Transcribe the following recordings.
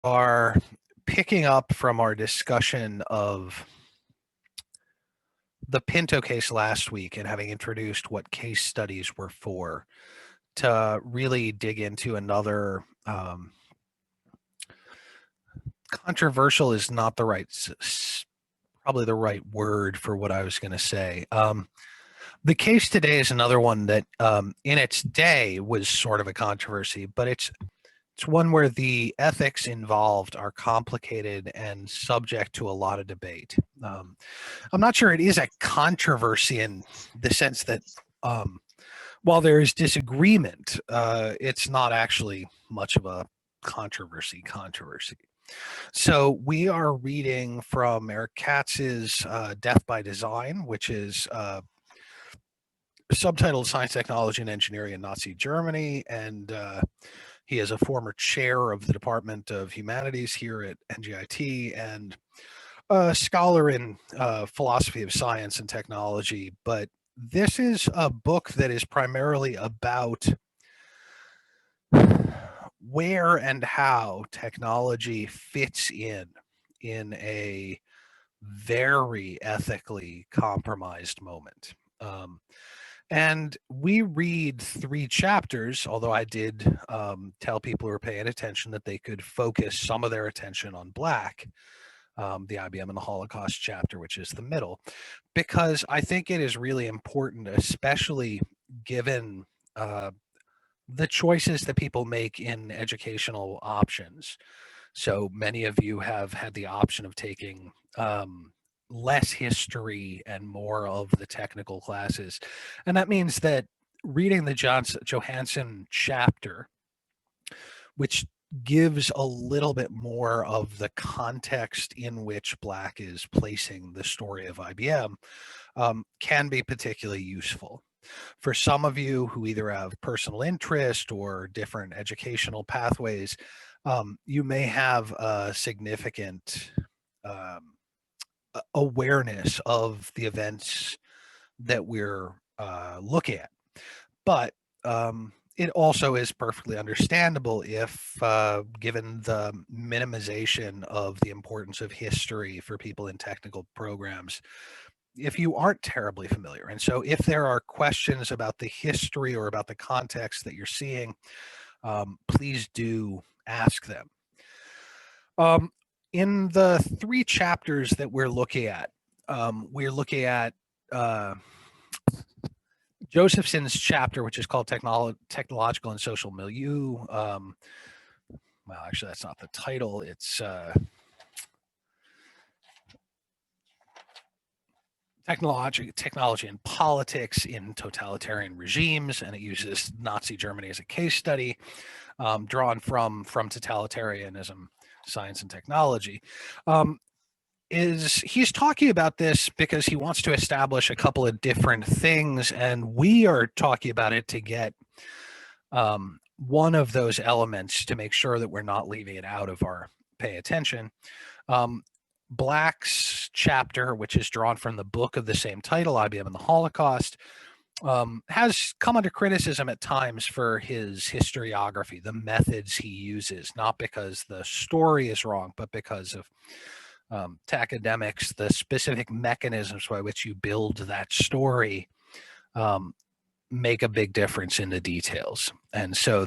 Are picking up from our discussion of the Pinto case last week and having introduced what case studies were for, to really dig into another controversial is not the right, probably the right word for what I was going to say. The case today is another one that in its day was sort of a controversy, but it's one where the ethics involved are complicated and subject to a lot of debate. I'm not sure it is a controversy in the sense that while there is disagreement, it's not actually much of a controversy. So we are reading from Eric Katz's Death by Design, which is subtitled Science, Technology, and Engineering in Nazi Germany, and he is a former chair of the Department of Humanities here at NGIT and a scholar in philosophy of science and technology. But this is a book that is primarily about where and how technology fits in a very ethically compromised moment. And we read 3 chapters, although I did tell people who were paying attention that they could focus some of their attention on Black, the IBM and the Holocaust chapter, which is the middle, because I think it is really important, especially given the choices that people make in educational options. So many of you have had the option of taking less history and more of the technical classes. And that means that reading the Johansson chapter, which gives a little bit more of the context in which Black is placing the story of IBM, can be particularly useful. For some of you who either have personal interest or different educational pathways, you may have a significant awareness of the events that we're looking at. But it also is perfectly understandable if, given the minimization of the importance of history for people in technical programs, if you aren't terribly familiar. And so if there are questions about the history or about the context that you're seeing, please do ask them. In the 3 chapters that we're looking at Josephson's chapter, which is called Technological and Social Milieu. Well, actually, that's not the title. It's Technology and Politics in Totalitarian Regimes, and it uses Nazi Germany as a case study, drawn from Totalitarianism, Science and Technology. He's talking about this because he wants to establish a couple of different things, and we are talking about it to get one of those elements to make sure that we're not leaving it out of our pay attention. Black's chapter, which is drawn from the book of the same title, IBM and the Holocaust, has come under criticism at times for his historiography, the methods he uses, not because the story is wrong, but because of to academics, the specific mechanisms by which you build that story make a big difference in the details. And so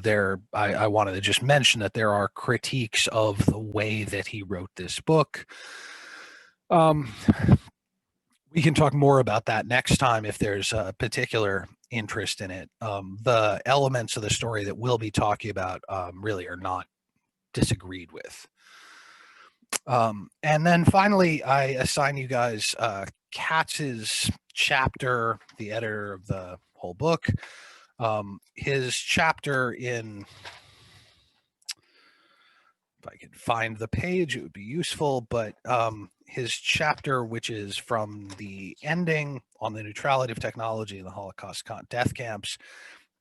I wanted to just mention that there are critiques of the way that he wrote this book. We can talk more about that next time if there's a particular interest in it. The elements of the story that we'll be talking about really are not disagreed with. And then finally, I assign you guys Katz's chapter, the editor of the whole book. His chapter in, if I could find the page, it would be useful, but his chapter, which is from the ending on the neutrality of technology in the Holocaust death camps,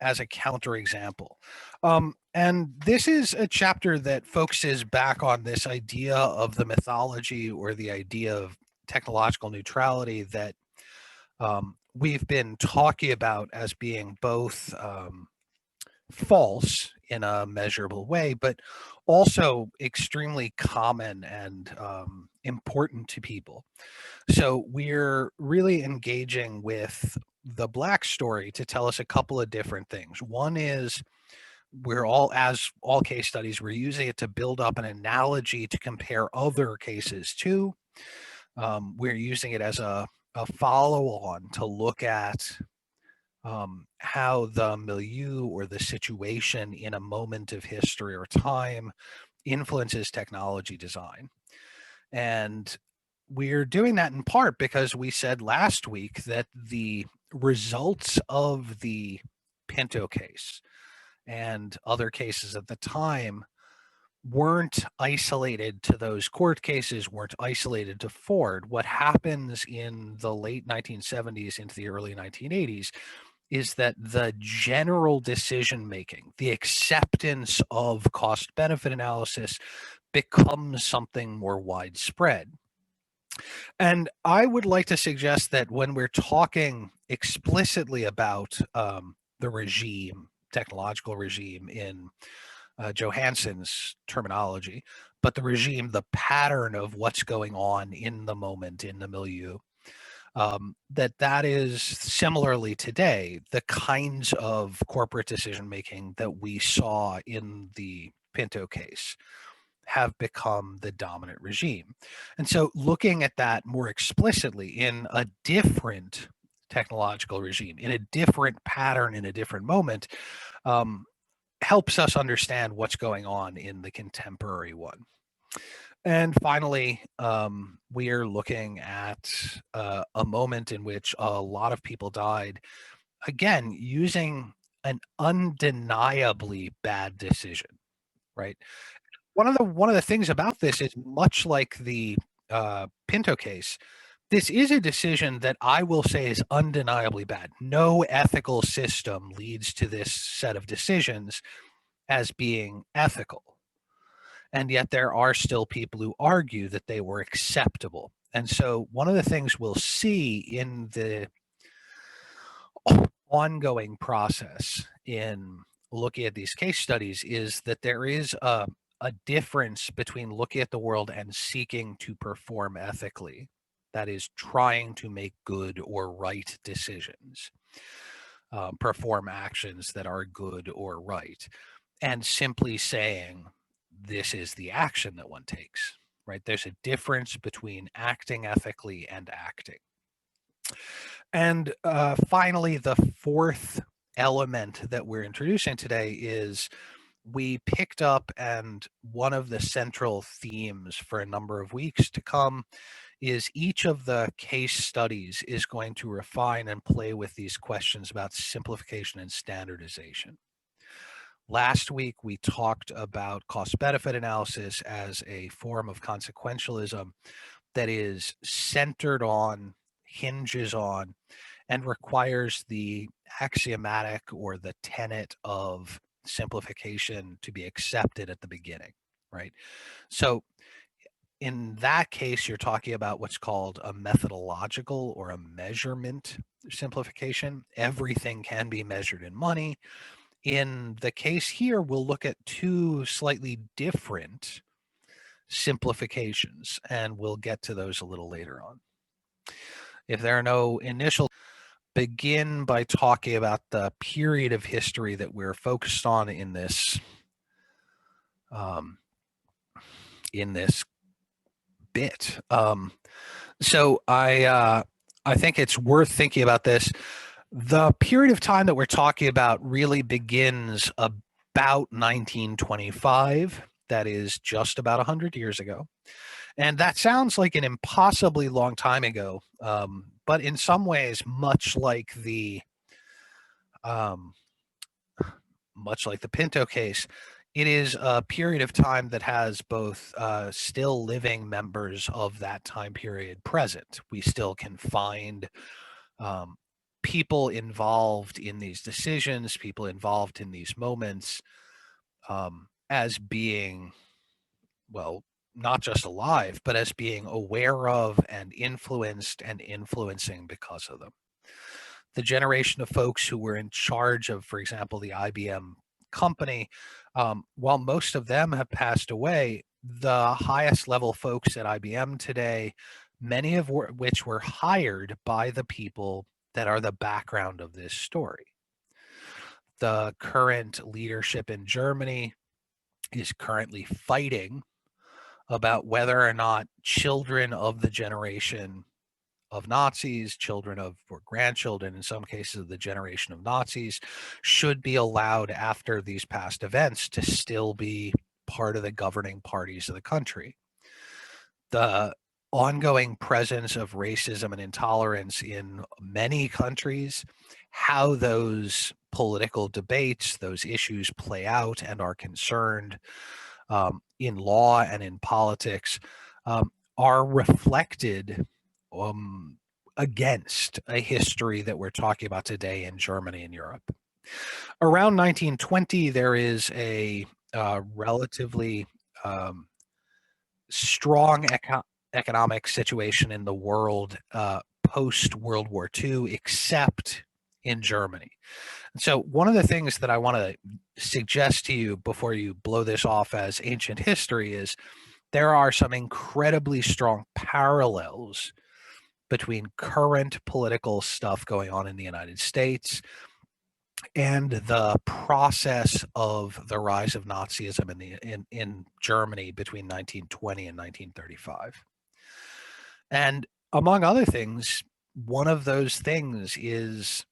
as a counterexample. And this is a chapter that focuses back on this idea of the mythology or the idea of technological neutrality that we've been talking about as being both false in a measurable way, but also extremely common and important to people. So we're really engaging with the Black story to tell us a couple of different things. One is we're all, as all case studies, we're using it to build up an analogy to compare other cases to. We're using it as a follow on to look at how the milieu or the situation in a moment of history or time influences technology design. And we're doing that in part because we said last week that the results of the Pinto case and other cases at the time weren't isolated to those court cases, weren't isolated to Ford. What happens in the late 1970s into the early 1980s is that the general decision making, the acceptance of cost benefit analysis becomes something more widespread. And I would like to suggest that when we're talking explicitly about the regime, technological regime in Johansson's terminology, but the regime, the pattern of what's going on in the moment, in the milieu, that is similarly today the kinds of corporate decision making that we saw in the Pinto case have become the dominant regime. And so looking at that more explicitly in a different technological regime, in a different pattern, in a different moment, um, helps us understand what's going on in the contemporary one. And finally, we are looking at a moment in which a lot of people died, again, using an undeniably bad decision, right? One of the things about this is much like the Pinto case, this is a decision that I will say is undeniably bad. No ethical system leads to this set of decisions as being ethical. And yet there are still people who argue that they were acceptable. And so one of the things we'll see in the ongoing process in looking at these case studies is that there is a difference between looking at the world and seeking to perform ethically. That is, trying to make good or right decisions, perform actions that are good or right, and simply saying, this is the action that one takes, right? There's a difference between acting ethically and acting. And finally, the fourth element that we're introducing today is we picked up, and one of the central themes for a number of weeks to come is each of the case studies is going to refine and play with these questions about simplification and standardization. Last week, we talked about cost benefit analysis as a form of consequentialism that is centered on, hinges on, and requires the axiomatic or the tenet of simplification to be accepted at the beginning, right? So in that case, you're talking about what's called a methodological or a measurement simplification. Everything can be measured in money. In the case here, we'll look at two slightly different simplifications, and we'll get to those a little later on. If there are no initial, begin by talking about the period of history that we're focused on in this bit. So I think it's worth thinking about this. The period of time that we're talking about really begins about 1925. That is just about 100 years ago. And that sounds like an impossibly long time ago, but in some ways, much like the Pinto case, it is a period of time that has both still living members of that time period present. We still can find people involved in these decisions, people involved in these moments, as being, well, not just alive, but as being aware of and influenced and influencing because of them. The generation of folks who were in charge of, for example, the IBM company, while most of them have passed away, the highest level folks at IBM today, many of which were hired by the people that are the background of this story. The current leadership in Germany is currently fighting about whether or not children of the generation of Nazis, children of or grandchildren, in some cases of the generation of Nazis, should be allowed after these past events to still be part of the governing parties of the country. The ongoing presence of racism and intolerance in many countries, how those political debates, those issues play out and are concerned in law and in politics, are reflected against a history that we're talking about today in Germany and Europe. Around 1920, there is a relatively strong economic situation in the world post World War II, except in Germany. And so one of the things that I want to suggest to you before you blow this off as ancient history is there are some incredibly strong parallels between current political stuff going on in the United States and the process of the rise of Nazism in Germany between 1920 and 1935. And among other things, one of those things is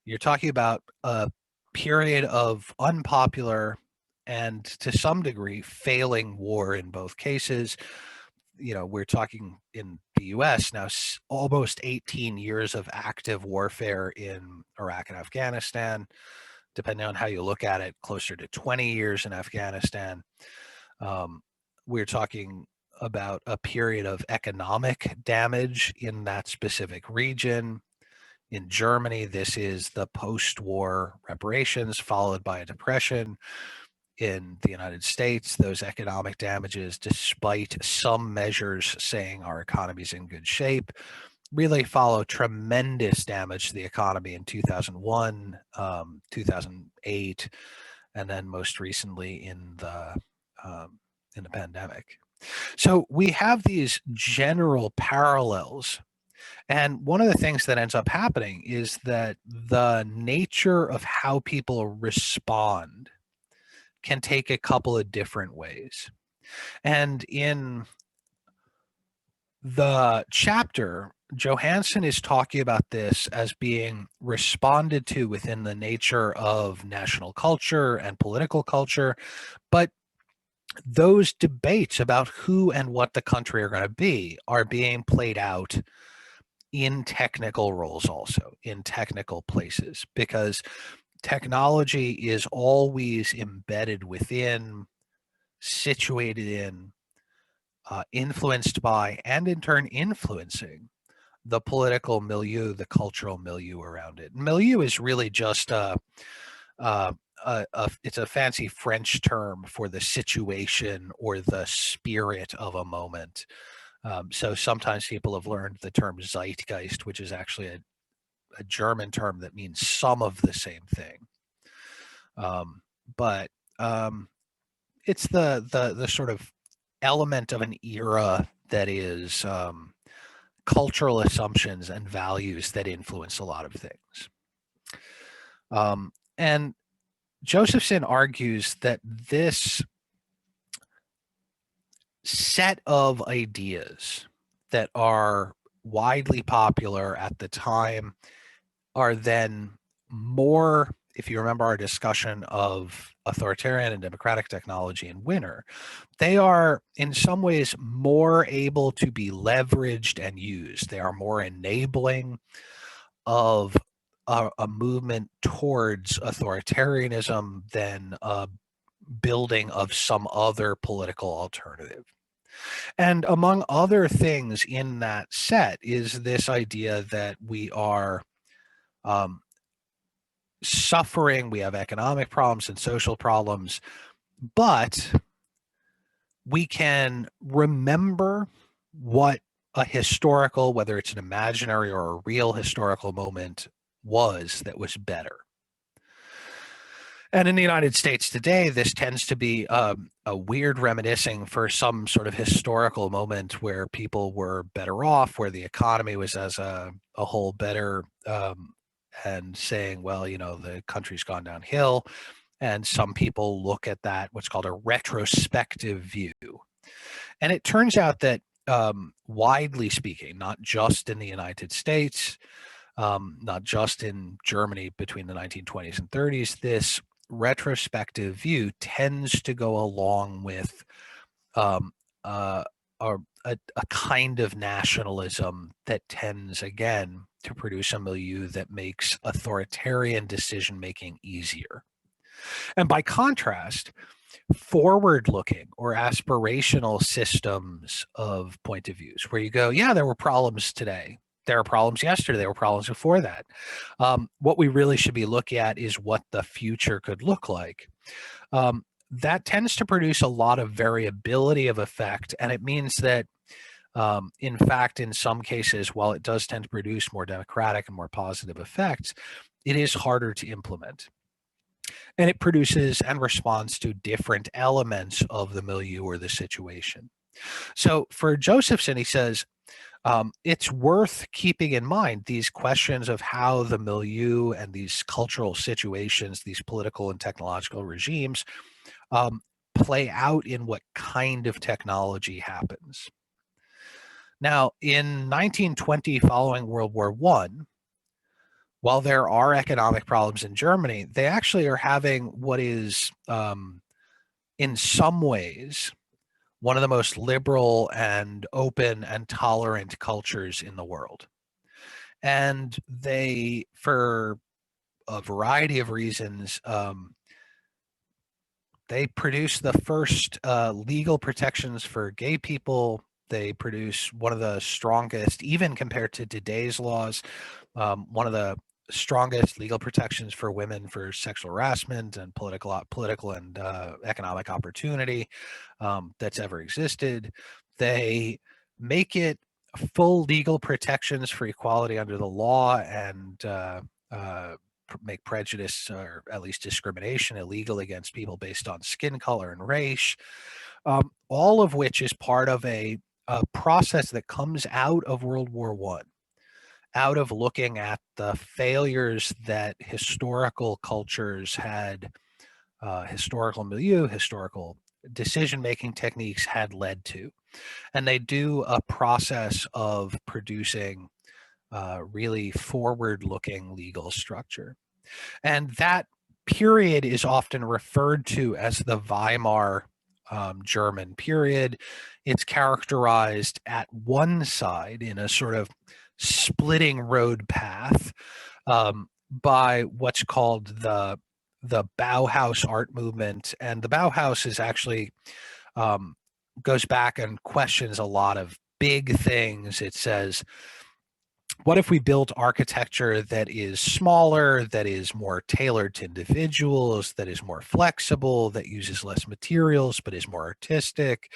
you're talking about a period of unpopular and to some degree failing war in both cases. We're talking in the US now almost 18 years of active warfare in Iraq and Afghanistan, depending on how you look at it, closer to 20 years in Afghanistan. We're talking about a period of economic damage in that specific region. In Germany, this is the post-war reparations followed by a depression. In the United States, those economic damages, despite some measures saying our economy is in good shape, really follow tremendous damage to the economy in 2001, 2008, and then most recently in the pandemic. So we have these general parallels. And one of the things that ends up happening is that the nature of how people respond can take a couple of different ways. And in the chapter, Johansson is talking about this as being responded to within the nature of national culture and political culture. But those debates about who and what the country are going to be are being played out in technical roles also, in technical places, because technology is always embedded within, situated in, influenced by, and in turn influencing the political milieu, the cultural milieu around it. Milieu is really just it's a fancy French term for the situation or the spirit of a moment. So sometimes people have learned the term Zeitgeist, which is actually a German term that means some of the same thing. But it's the sort of element of an era that is cultural assumptions and values that influence a lot of things. And Josephson argues that this set of ideas that are widely popular at the time are then more, if you remember our discussion of authoritarian and democratic technology in Winter, they are in some ways more able to be leveraged and used. They are more enabling of a movement towards authoritarianism than a building of some other political alternative. And among other things in that set is this idea that we are suffering, we have economic problems and social problems, but we can remember what a historical, whether it's an imaginary or a real historical moment was that was better. And in the United States today, this tends to be a weird reminiscing for some sort of historical moment where people were better off, where the economy was as a whole better, and saying, well, the country's gone downhill. And some people look at that, what's called a retrospective view. And it turns out that, widely speaking, not just in the United States, not just in Germany between the 1920s and 30s, this retrospective view tends to go along with, um, uh, a kind of nationalism that tends, again, to produce a milieu that makes authoritarian decision making easier. And by contrast, forward-looking or aspirational systems of point of views where you go, yeah, there were problems today. There were problems yesterday. There were problems before that. What we really should be looking at is what the future could look like. That tends to produce a lot of variability of effect. And it means that, in fact, in some cases, while it does tend to produce more democratic and more positive effects, it is harder to implement. And it produces and responds to different elements of the milieu or the situation. So for Josephson, he says, it's worth keeping in mind these questions of how the milieu and these cultural situations, these political and technological regimes, play out in what kind of technology happens. Now, in 1920, following World War I, while there are economic problems in Germany, they actually are having what is, in some ways, one of the most liberal and open and tolerant cultures in the world. And they, for a variety of reasons, they produce the first legal protections for gay people. They produce one of the strongest, even compared to today's laws, one of the strongest legal protections for women for sexual harassment and political and economic opportunity that's ever existed. They make it full legal protections for equality under the law and make prejudice or at least discrimination illegal against people based on skin color and race, all of which is part of a process that comes out of World War I, out of looking at the failures that historical cultures had, historical milieu, historical decision-making techniques had led to. And they do a process of producing really forward-looking legal structure. And that period is often referred to as the Weimar German period. It's characterized at one side in a sort of splitting road path by what's called the Bauhaus art movement. And the Bauhaus is actually goes back and questions a lot of big things. It says, what if we built architecture that is smaller, that is more tailored to individuals, that is more flexible, that uses less materials, but is more artistic?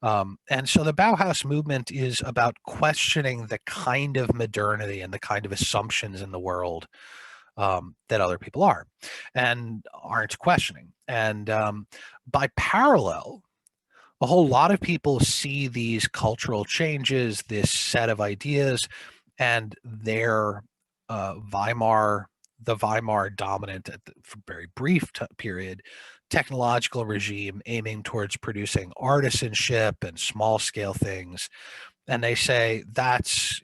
And so the Bauhaus movement is about questioning the kind of modernity and the kind of assumptions in the world that other people are and aren't questioning. And by parallel, a whole lot of people see these cultural changes, this set of ideas, and their the Weimar dominant at the very brief period technological regime aiming towards producing artisanship and small scale things. And they say that's,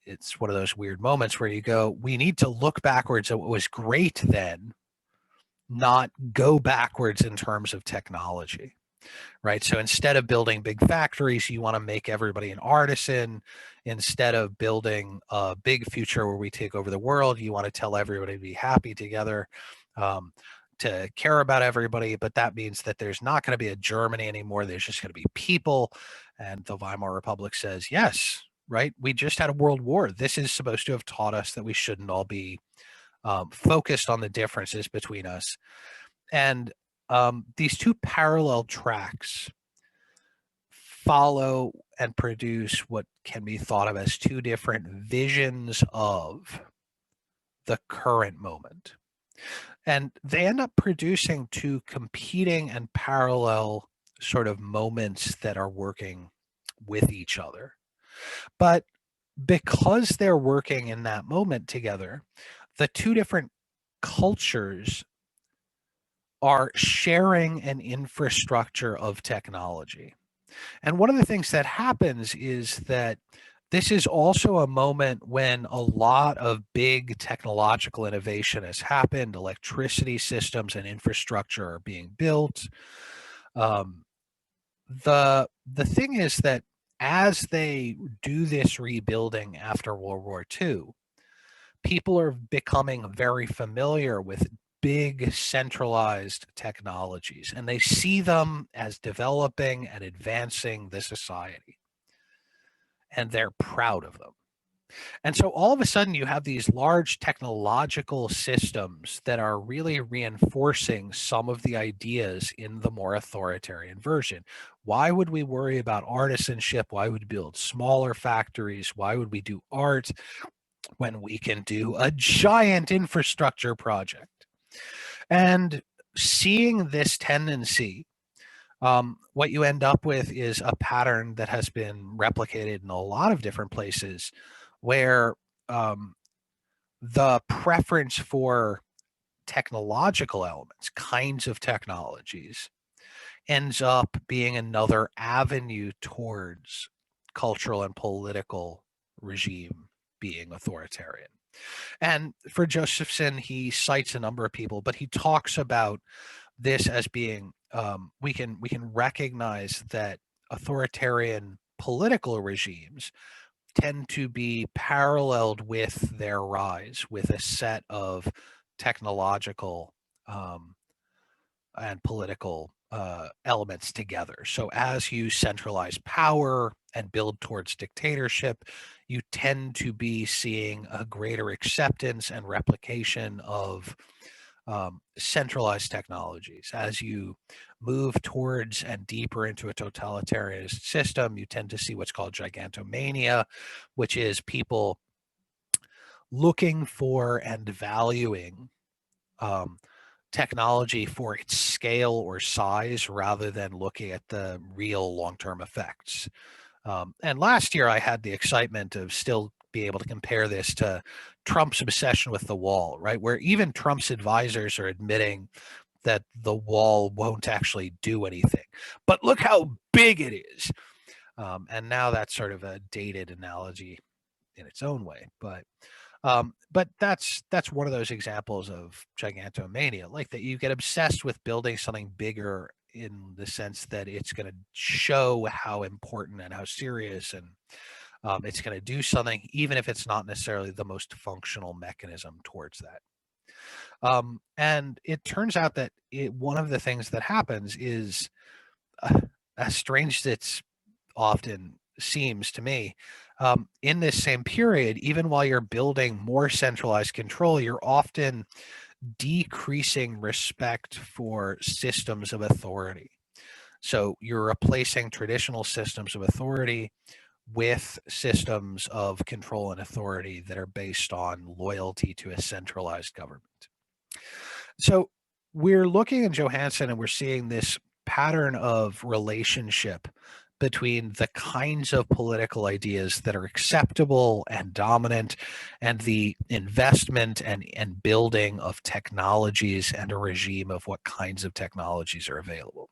it's one of those weird moments where you go, we need to look backwards at what was great then, not go backwards in terms of technology. Right. So instead of building big factories, you want to make everybody an artisan. Instead of building a big future where we take over the world, you want to tell everybody to be happy together, to care about everybody. But that means that there's not going to be a Germany anymore. There's just going to be people. And the Weimar Republic says, yes, right. We just had a world war. This is supposed to have taught us that we shouldn't all be focused on the differences between us. And these two parallel tracks follow and produce what can be thought of as two different visions of the current moment. And they end up producing two competing and parallel sort of moments that are working with each other. But because they're working in that moment together, the two different cultures are sharing an infrastructure of technology. And one of the things that happens is that this is also a moment when a lot of big technological innovation has happened. Electricity systems and infrastructure are being built. Um, the thing is that as they do this rebuilding after World War II, people are becoming very familiar with big centralized technologies, and they see them as developing and advancing the society, and they're proud of them. And so all of a sudden, you have these large technological systems that are really reinforcing some of the ideas in the more authoritarian version. Why would we worry about artisanship? Why would we build smaller factories? Why would we do art when we can do a giant infrastructure project? And seeing this tendency, what you end up with is a pattern that has been replicated in a lot of different places where um, the preference for technological elements, kinds of technologies, ends up being another avenue towards cultural and political regime being authoritarian. And for Josephson, he cites a number of people, but he talks about this as being we can recognize that authoritarian political regimes tend to be paralleled with their rise with a set of technological um, and political elements together. So as you centralize power and build towards dictatorship, you tend to be seeing a greater acceptance and replication of centralized technologies. As you move towards and deeper into a totalitarian system, you tend to see what's called gigantomania, which is people looking for and valuing um, technology for its scale or size rather than looking at the real long-term effects. And last year, I had the excitement of still being able to compare this to Trump's obsession with the wall, right? Where even Trump's advisors are admitting that the wall won't actually do anything. But look how big it is. And now that's sort of a dated analogy in its own way. But that's one of those examples of gigantomania, like that you get obsessed with building something bigger in the sense that it's going to show how important and how serious and it's going to do something, even if it's not necessarily the most functional mechanism towards that. And it turns out that one of the things that happens is, as strange as it's often seems to me, in this same period, even while you're building more centralized control, you're often decreasing respect for systems of authority. So you're replacing traditional systems of authority with systems of control and authority that are based on loyalty to a centralized government. So we're looking at Johansson and we're seeing this pattern of relationship between the kinds of political ideas that are acceptable and dominant and the investment and building of technologies and a regime of what kinds of technologies are available.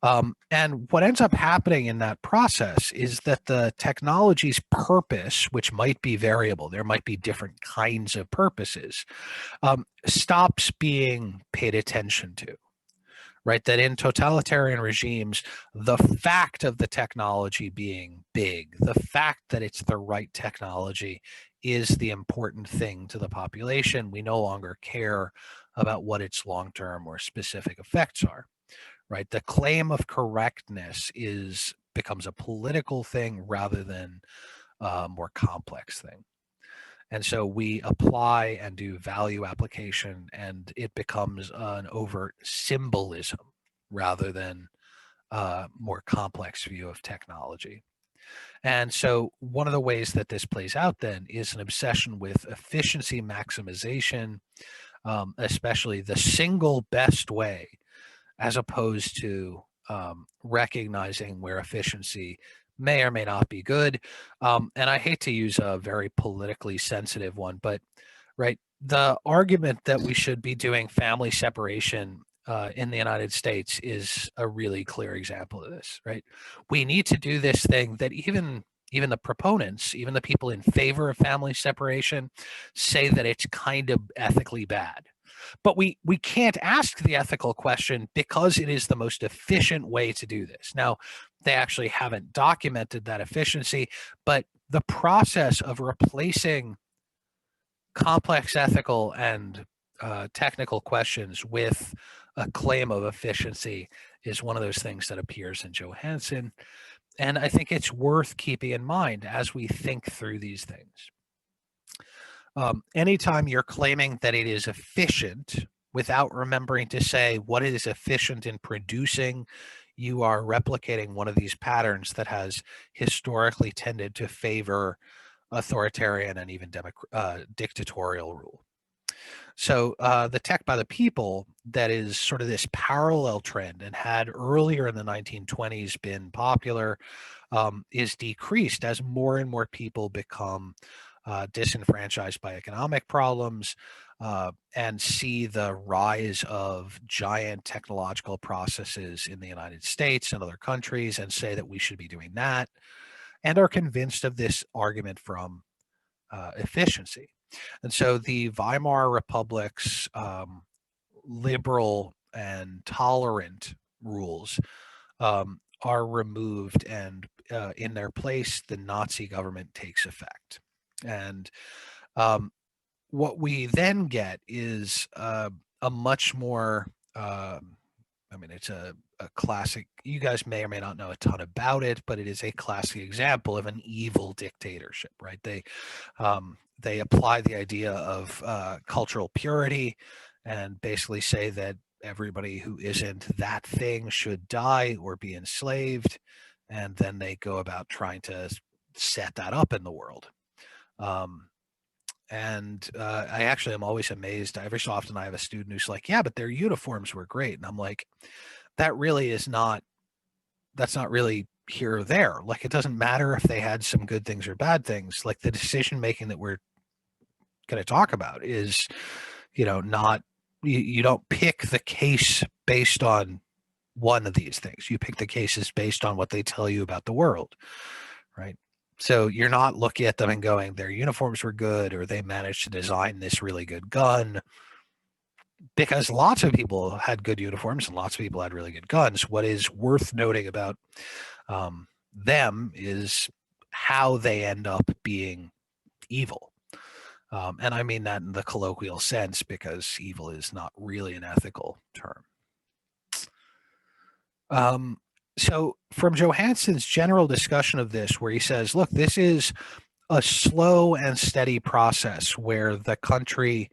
And what ends up happening in that process is that the technology's purpose, which might be variable, there might be different kinds of purposes, stops being paid attention to, right? That in totalitarian regimes, the fact of the technology being big, the fact that it's the right technology is the important thing to the population. We no longer care about what its long-term or specific effects are, right? The claim of correctness becomes a political thing rather than a more complex thing. And so we apply and do value application, and it becomes an overt symbolism rather than a more complex view of technology. And so one of the ways that this plays out then is an obsession with efficiency maximization, especially the single best way, as opposed to recognizing where efficiency may or may not be good. And I hate to use a very politically sensitive one, but right, the argument that we should be doing family separation in the United States is a really clear example of this, right? We need to do this thing that even the proponents, even the people in favor of family separation, say that it's kind of ethically bad. But we can't ask the ethical question because it is the most efficient way to do this. Now, they actually haven't documented that efficiency, but the process of replacing complex ethical and technical questions with a claim of efficiency is one of those things that appears in Johansson. And I think it's worth keeping in mind as we think through these things. Anytime you're claiming that it is efficient without remembering to say what it is efficient in producing, you are replicating one of these patterns that has historically tended to favor authoritarian and even dictatorial rule. So the tech by the people that is sort of this parallel trend and had earlier in the 1920s been popular is decreased as more and more people become disenfranchised by economic problems and see the rise of giant technological processes in the United States and other countries and say that we should be doing that, and are convinced of this argument from efficiency. And so the Weimar Republic's liberal and tolerant rules are removed, and in their place, the Nazi government takes effect. And what we then get is a much more, I mean, it's a classic. You guys may or may not know a ton about it, but it is a classic example of an evil dictatorship, right? They apply the idea of cultural purity and basically say that everybody who isn't that thing should die or be enslaved, and then they go about trying to set that up in the world. And I actually am always amazed. Every so often I have a student who's like, yeah, but their uniforms were great. And I'm like, that really is not, that's not really here or there. Like, it doesn't matter if they had some good things or bad things. Like, the decision making that we're going to talk about is, not, you don't pick the case based on one of these things. You pick the cases based on what they tell you about the world, right? So you're not looking at them and going, their uniforms were good or they managed to design this really good gun, because lots of people had good uniforms and lots of people had really good guns. What is worth noting about them is how they end up being evil. And I mean that in the colloquial sense because evil is not really an ethical term. So from Johansson's general discussion of this, where he says, look, this is a slow and steady process where the country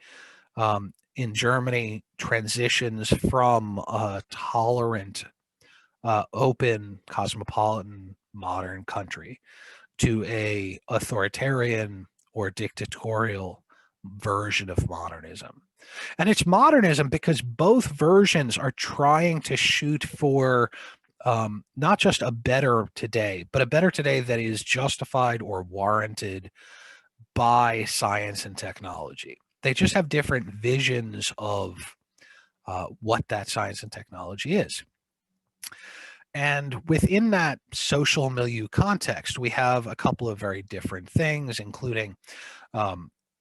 in Germany transitions from a tolerant, open, cosmopolitan, modern country to a authoritarian or dictatorial version of modernism. And it's modernism because both versions are trying to shoot for not just a better today, but a better today that is justified or warranted by science and technology. They just have different visions of what that science and technology is. And within that social milieu context, we have a couple of very different things, including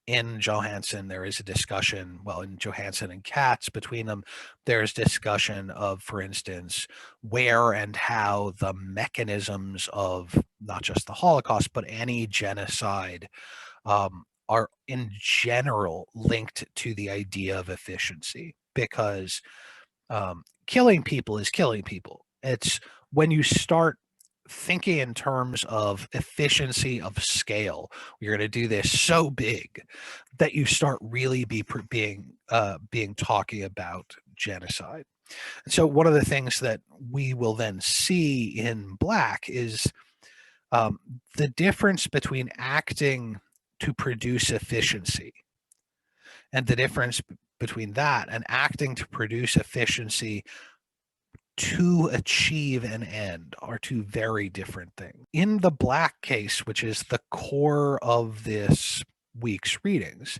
in Johansson, there is a discussion, well, in Johansson and Katz, between them, there's discussion of, for instance, where and how the mechanisms of not just the Holocaust, but any genocide are in general linked to the idea of efficiency, because killing people is killing people. It's when you start thinking in terms of efficiency of scale, you're going to do this so big that you start really being talking about genocide. And so one of the things that we will then see in Black is the difference between acting to produce efficiency and the difference between that and acting to produce efficiency to achieve an end are two very different things. In the Black case, which is the core of this week's readings,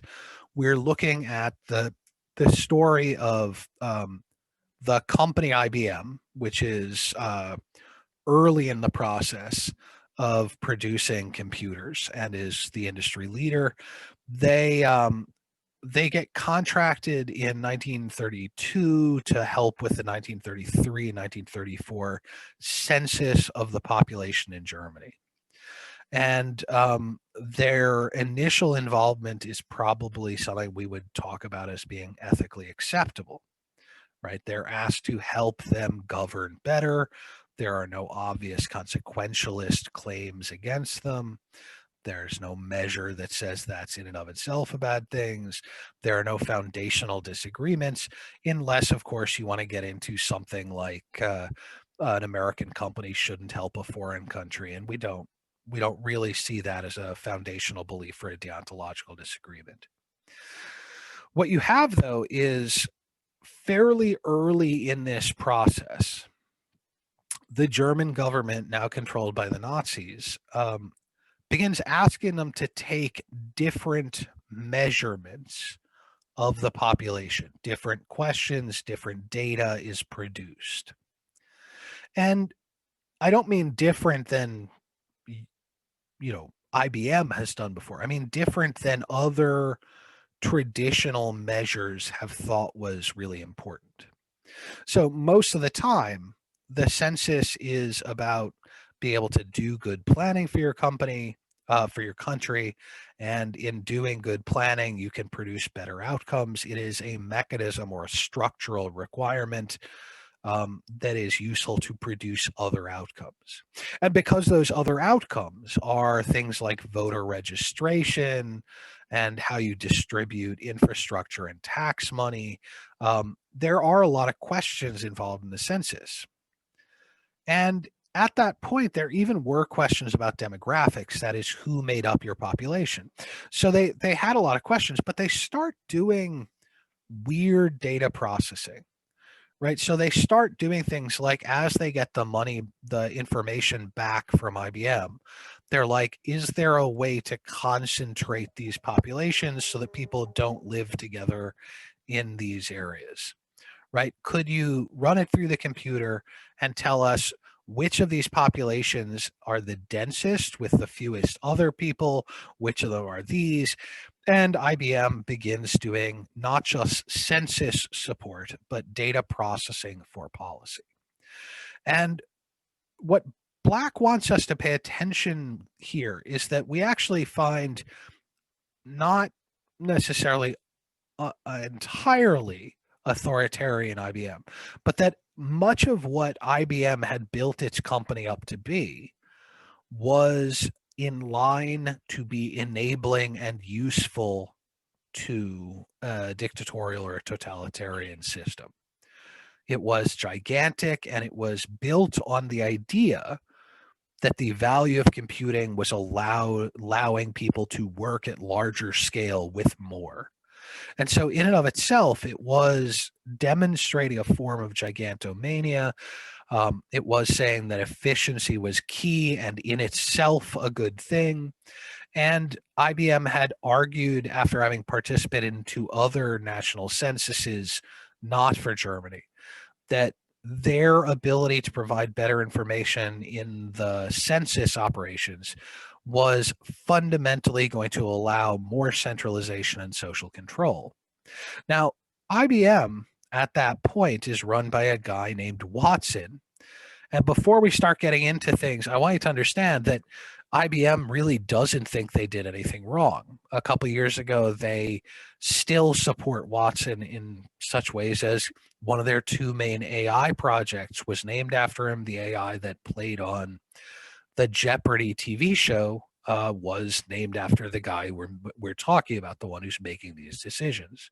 we're looking at the story of the company IBM, which is early in the process of producing computers and is the industry leader. They get contracted in 1932 to help with the 1933 and 1934 census of the population in Germany. And their initial involvement is probably something we would talk about as being ethically acceptable, right? They're asked to help them govern better. There are no obvious consequentialist claims against them. There's no measure that says that's in and of itself a bad thing. There are no foundational disagreements, unless, of course, you want to get into something like an American company shouldn't help a foreign country, and we don't really see that as a foundational belief for a deontological disagreement. What you have, though, is fairly early in this process, the German government, now controlled by the Nazis, begins asking them to take different measurements of the population. Different questions, different data is produced. And I don't mean different than, IBM has done before. I mean different than other traditional measures have thought was really important. So most of the time, the census is about being able to do good planning for your company, for your country, and in doing good planning, you can produce better outcomes. It is a mechanism or a structural requirement that is useful to produce other outcomes. And because those other outcomes are things like voter registration and how you distribute infrastructure and tax money, there are a lot of questions involved in the census. And at that point, there even were questions about demographics, that is, who made up your population. So they had a lot of questions, but they start doing weird data processing, right? So they start doing things like, as they get the money, the information back from IBM, they're like, is there a way to concentrate these populations so that people don't live together in these areas, right? Could you run it through the computer and tell us which of these populations are the densest with the fewest other people? Which of them are these? And IBM begins doing not just census support, but data processing for policy. And what Black wants us to pay attention here is that we actually find not necessarily entirely authoritarian IBM, but that much of what IBM had built its company up to be was in line to be enabling and useful to a dictatorial or a totalitarian system. It was gigantic, and it was built on the idea that the value of computing was allowing people to work at larger scale with more. And so in and of itself, it was demonstrating a form of gigantomania. It was saying that efficiency was key and in itself a good thing. And IBM had argued, after having participated in two other national censuses, not for Germany, that their ability to provide better information in the census operations was fundamentally going to allow more centralization and social control. Now, IBM at that point is run by a guy named Watson. And before we start getting into things, I want you to understand that IBM really doesn't think they did anything wrong. A couple of years ago, they still support Watson in such ways as one of their two main AI projects was named after him. The AI that played on the Jeopardy TV show was named after the guy we're talking about, the one who's making these decisions.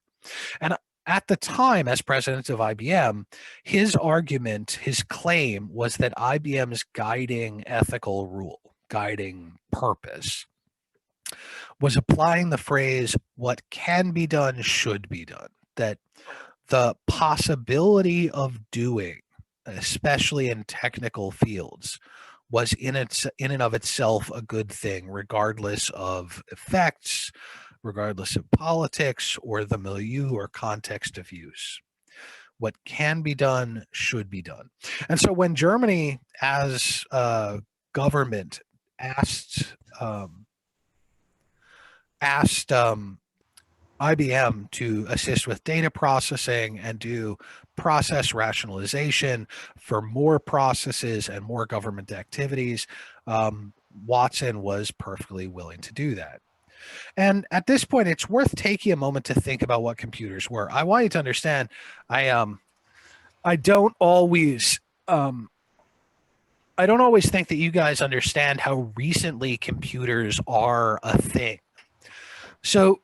And at the time, as president of IBM, his argument, his claim was that IBM's guiding ethical rule, guiding purpose, was applying the phrase, what can be done should be done. that the possibility of doing, especially in technical fields, was in and of itself a good thing, regardless of effects, regardless of politics or the milieu or context of use. What can be done should be done. And so when Germany, as a government, asked asked IBM to assist with data processing and do process rationalization for more processes and more government activities, Watson was perfectly willing to do that. And at this point, it's worth taking a moment to think about what computers were. I want you to understand, I don't always I don't always think that you guys understand how recently computers are a thing. So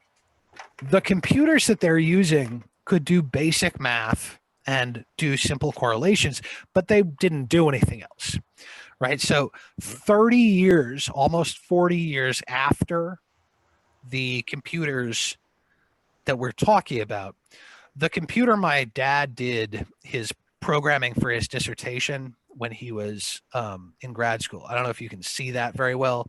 the computers that they're using could do basic math and do simple correlations, but they didn't do anything else, right? So 30 years, almost 40 years after the computers that we're talking about, the computer my dad did his programming for his dissertation when he was in grad school. I don't know if you can see that very well.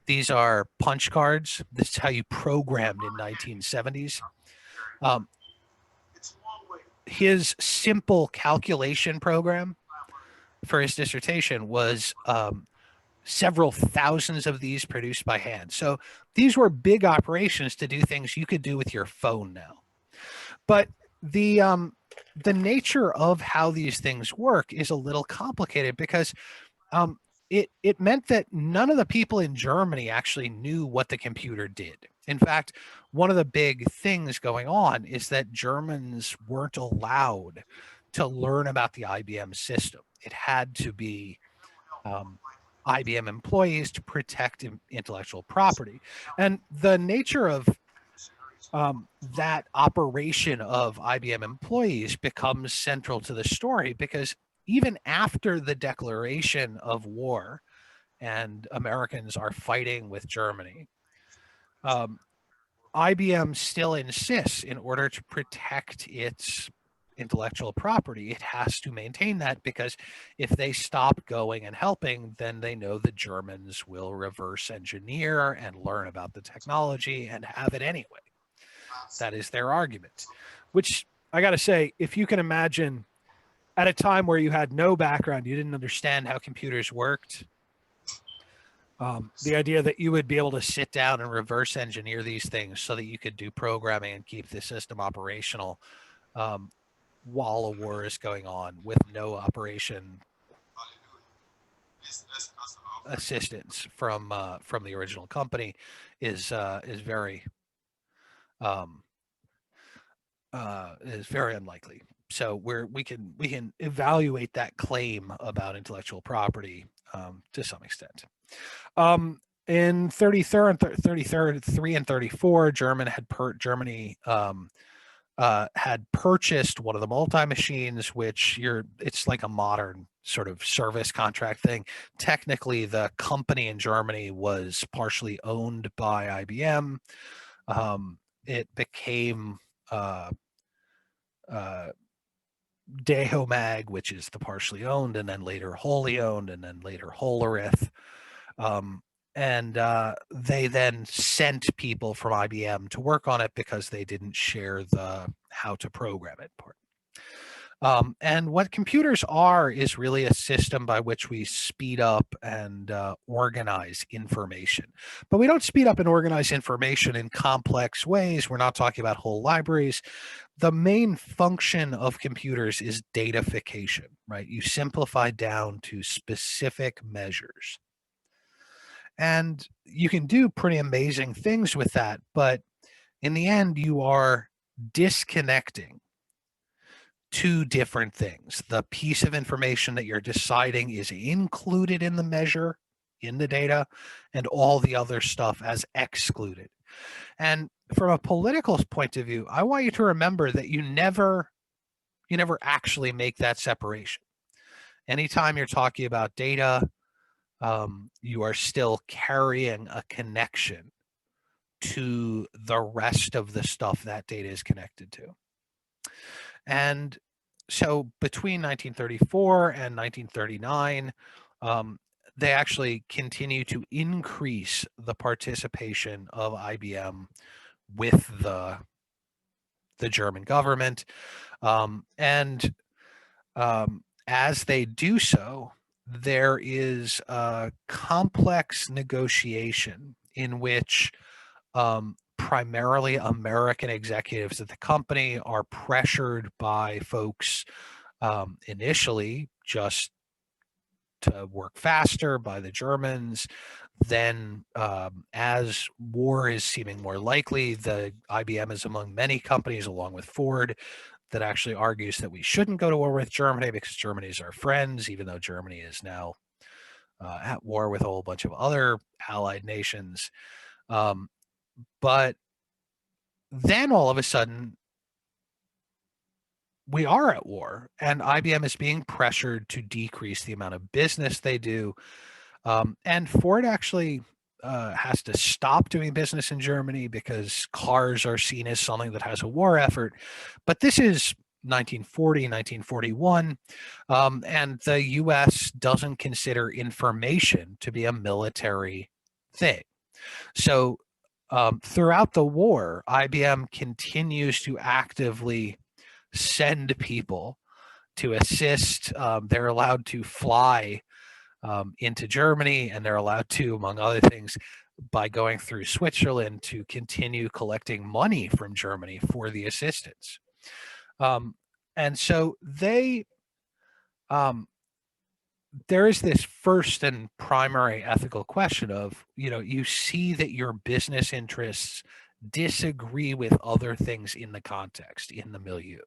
These are punch cards. This is how you programmed in 1970s. His simple calculation program for his dissertation was several thousands of these produced by hand. So these were big operations to do things you could do with your phone now. But the nature of how these things work is a little complicated because it meant that none of the people in Germany actually knew what the computer did. In fact, one of the big things going on is that Germans weren't allowed to learn about the IBM system. It had to be IBM employees to protect intellectual property. And the nature of that operation of IBM employees becomes central to the story because even after the declaration of war and Americans are fighting with Germany, IBM still insists in order to protect its intellectual property, it has to maintain that because if they stop going and helping, then they know the Germans will reverse engineer and learn about the technology and have it anyway. That is their argument, which I got to say, if you can imagine at a time where you had no background, you didn't understand how computers worked, the idea that you would be able to sit down and reverse engineer these things so that you could do programming and keep the system operational while a war is going on with no operation assistance from the original company is very unlikely. So we can evaluate that claim about intellectual property to some extent. In 33 and 34, Germany had purchased one of the multi-machines, which it's like a modern sort of service contract thing. Technically, the company in Germany was partially owned by IBM. It became Dehomag, which is the partially owned, and then later wholly owned, and then later Hollerith. And they then sent people from IBM to work on it because they didn't share the how to program it part. And what computers are is really a system by which we speed up and organize information. But we don't speed up and organize information in complex ways. We're not talking about whole libraries. The main function of computers is datafication, right? You simplify down to specific measures. And you can do pretty amazing things with that, but in the end, you are disconnecting two different things. The piece of information that you're deciding is included in the measure, in the data, and all the other stuff as excluded. And from a political point of view, I want you to remember that you never actually make that separation. Anytime you're talking about data, you are still carrying a connection to the rest of the stuff that data is connected to. And so between 1934 and 1939, um, they actually continue to increase the participation of IBM with the German government. And as they do so, there is a complex negotiation in which primarily American executives at the company are pressured by folks initially just to work faster by the Germans. Then, as war is seeming more likely, the IBM is among many companies, along with Ford, that actually argues that we shouldn't go to war with Germany because Germany is our friends, even though Germany is now at war with a whole bunch of other allied nations. But then all of a sudden, we are at war, and IBM is being pressured to decrease the amount of business they do. And Ford actually has to stop doing business in Germany because cars are seen as something that has a war effort. But this is 1940, 1941, and the US doesn't consider information to be a military thing. So throughout the war, IBM continues to actively send people to assist. They're allowed to fly into Germany, and they're allowed to, among other things, by going through Switzerland to continue collecting money from Germany for the assistance. And so um, there is this first and primary ethical question of, you see that your business interests disagree with other things in the context, in the milieu,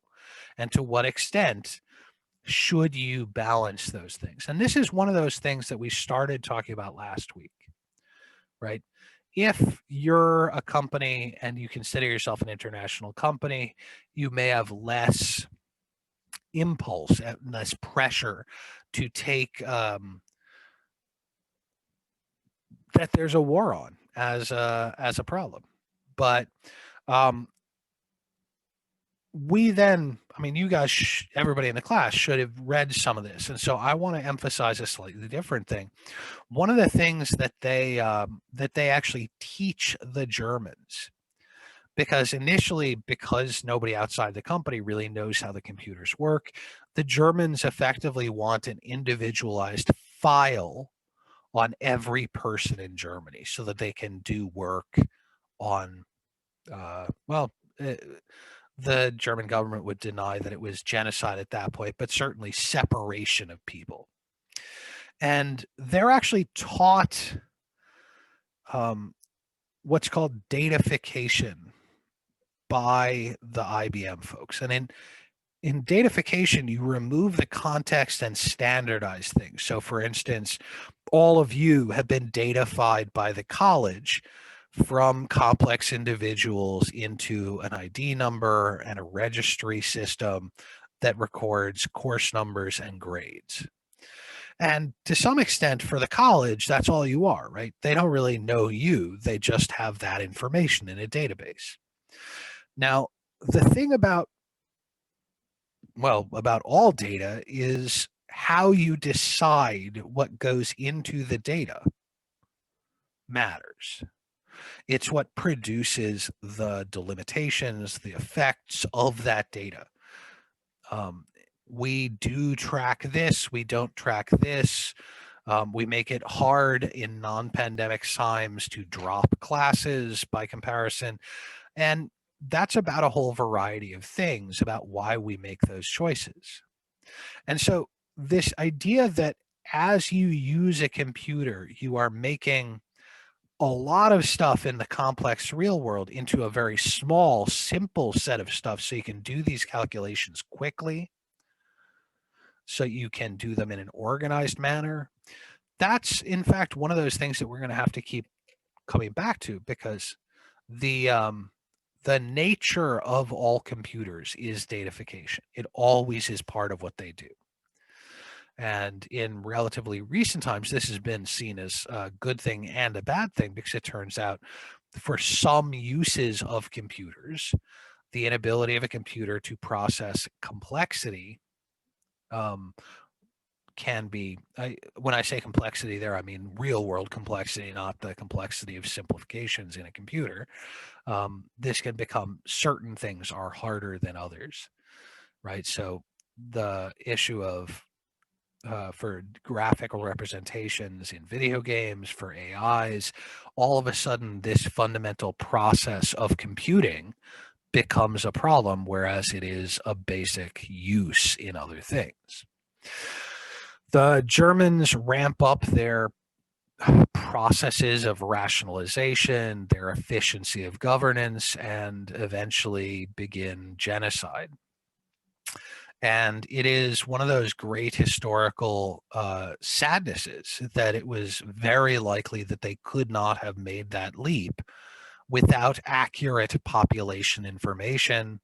and to what extent should you balance those things? And this is one of those things that we started talking about last week, right? If you're a company and you consider yourself an international company, you may have less impulse and less pressure to take that there's a war on as a problem. But um, we then, I mean, you guys, everybody in the class should have read some of this, and so I want to emphasize a slightly different thing. One of the things that they actually teach the Germans, because initially, because nobody outside the company really knows how the computers work, the Germans effectively want an individualized file on every person in Germany so that they can do work on, well, the German government would deny that it was genocide at that point, but certainly separation of people. And they're actually taught what's called datafication by the IBM folks. And in datafication, you remove the context and standardize things. So, for instance, all of you have been datafied by the college from complex individuals into an ID number and a registry system that records course numbers and grades. And to some extent, for the college, that's all you are, right? They don't really know you, they just have that information in a database. Now, the thing about all data is how you decide what goes into the data matters. It's what produces the delimitations, the effects of that data. We do track this, we don't track this. We make it hard in non-pandemic times to drop classes by comparison. And that's about a whole variety of things about why we make those choices. And so this idea that as you use a computer, you are making a lot of stuff in the complex real world into a very small, simple set of stuff so you can do these calculations quickly, so you can do them in an organized manner. That's, in fact, one of those things that we're going to have to keep coming back to, because the nature of all computers is datafication. It always is part of what they do. And in relatively recent times, this has been seen as a good thing and a bad thing, because it turns out for some uses of computers, the inability of a computer to process complexity can be, when I say complexity there, I mean real world complexity, not the complexity of simplifications in a computer. This can become, certain things are harder than others, right? So the issue of for graphical representations in video games, for AIs, all of a sudden this fundamental process of computing becomes a problem, whereas it is a basic use in other things. The Germans ramp up their processes of rationalization, their efficiency of governance, and eventually begin genocide. And it is one of those great historical sadnesses that it was very likely that they could not have made that leap without accurate population information.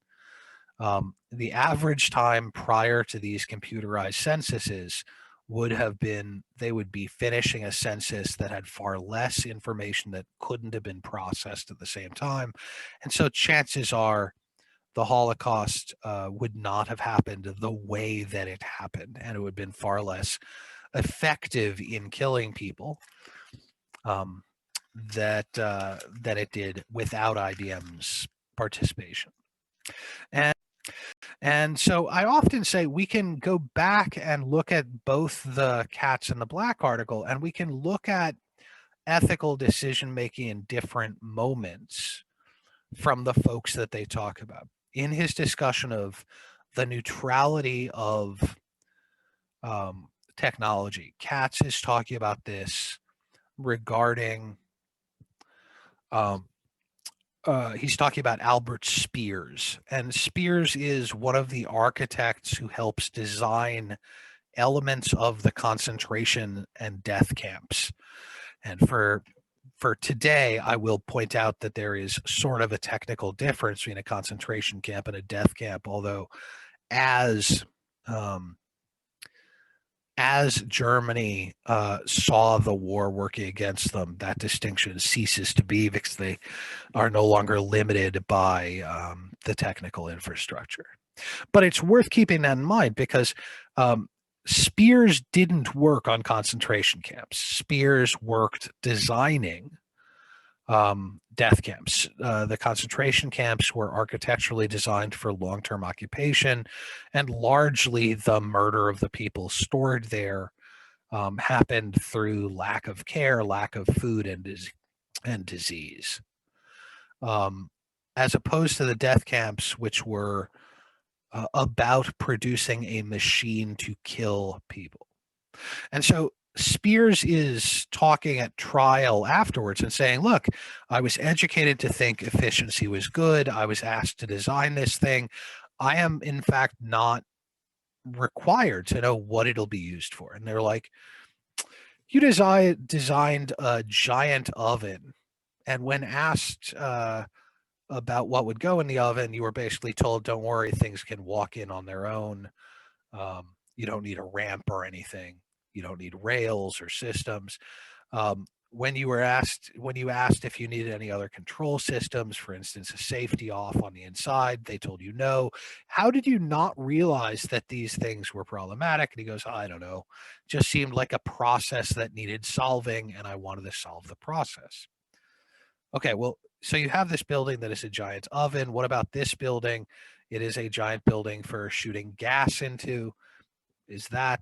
The average time prior to these computerized censuses would have been, they would be finishing a census that had far less information that couldn't have been processed at the same time. And so chances are the Holocaust would not have happened the way that it happened, and it would have been far less effective in killing people that it did without IBM's participation. And so I often say we can go back and look at both the Cats and the Black article, and we can look at ethical decision making in different moments from the folks that they talk about. In his discussion of the neutrality of technology, Katz is talking about this regarding, he's talking about Albert Speers. And Speers is one of the architects who helps design elements of the concentration and death camps. And for today, I will point out that there is sort of a technical difference between a concentration camp and a death camp, although as Germany saw the war working against them, that distinction ceases to be because they are no longer limited by the technical infrastructure. But it's worth keeping that in mind because Speers didn't work on concentration camps. Speers worked designing death camps. The concentration camps were architecturally designed for long-term occupation, and largely the murder of the people stored there happened through lack of care, lack of food, and disease. As opposed to the death camps, which were about producing a machine to kill people. And so Speers is talking at trial afterwards and saying, look, I was educated to think efficiency was good. I was asked to design this thing. I am, in fact, not required to know what it'll be used for. And they're like, you designed a giant oven. And when asked about what would go in the oven, you were basically told, don't worry, things can walk in on their own. You don't need a ramp or anything. You don't need rails or systems. When you asked if you needed any other control systems, for instance, a safety off on the inside, they told you no. How did you not realize that these things were problematic? And he goes, I don't know. Just seemed like a process that needed solving, and I wanted to solve the process. Okay, well, so you have this building that is a giant oven. What about this building? It is a giant building for shooting gas into. Is that,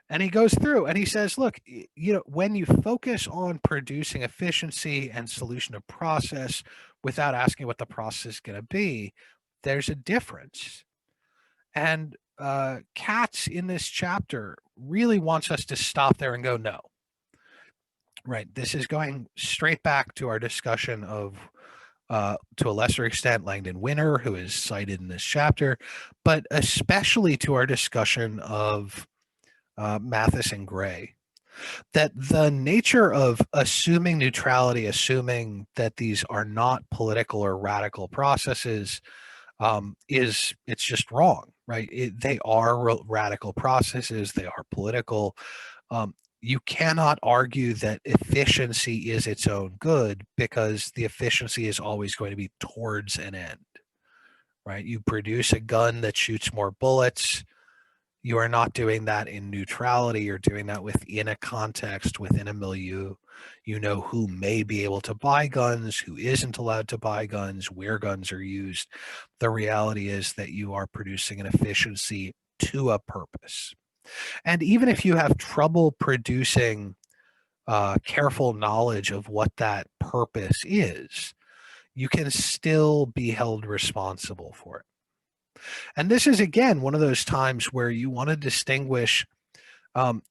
and he goes through and he says, look, when you focus on producing efficiency and solution of process without asking what the process is going to be, there's a difference. And Katz in this chapter really wants us to stop there and go, no. Right. This is going straight back to our discussion of, to a lesser extent, Langdon Winner, who is cited in this chapter, but especially to our discussion of Mathis and Gray, that the nature of assuming neutrality, assuming that these are not political or radical processes, it's just wrong, right? They are radical processes. They are political. you cannot argue that efficiency is its own good, because the efficiency is always going to be towards an end, right? You produce a gun that shoots more bullets. You are not doing that in neutrality. You're doing that within a context, within a milieu. You know who may be able to buy guns, who isn't allowed to buy guns, where guns are used. The reality is that you are producing an efficiency to a purpose. And even if you have trouble producing careful knowledge of what that purpose is, you can still be held responsible for it. And this is, again, one of those times where you want to distinguish. um,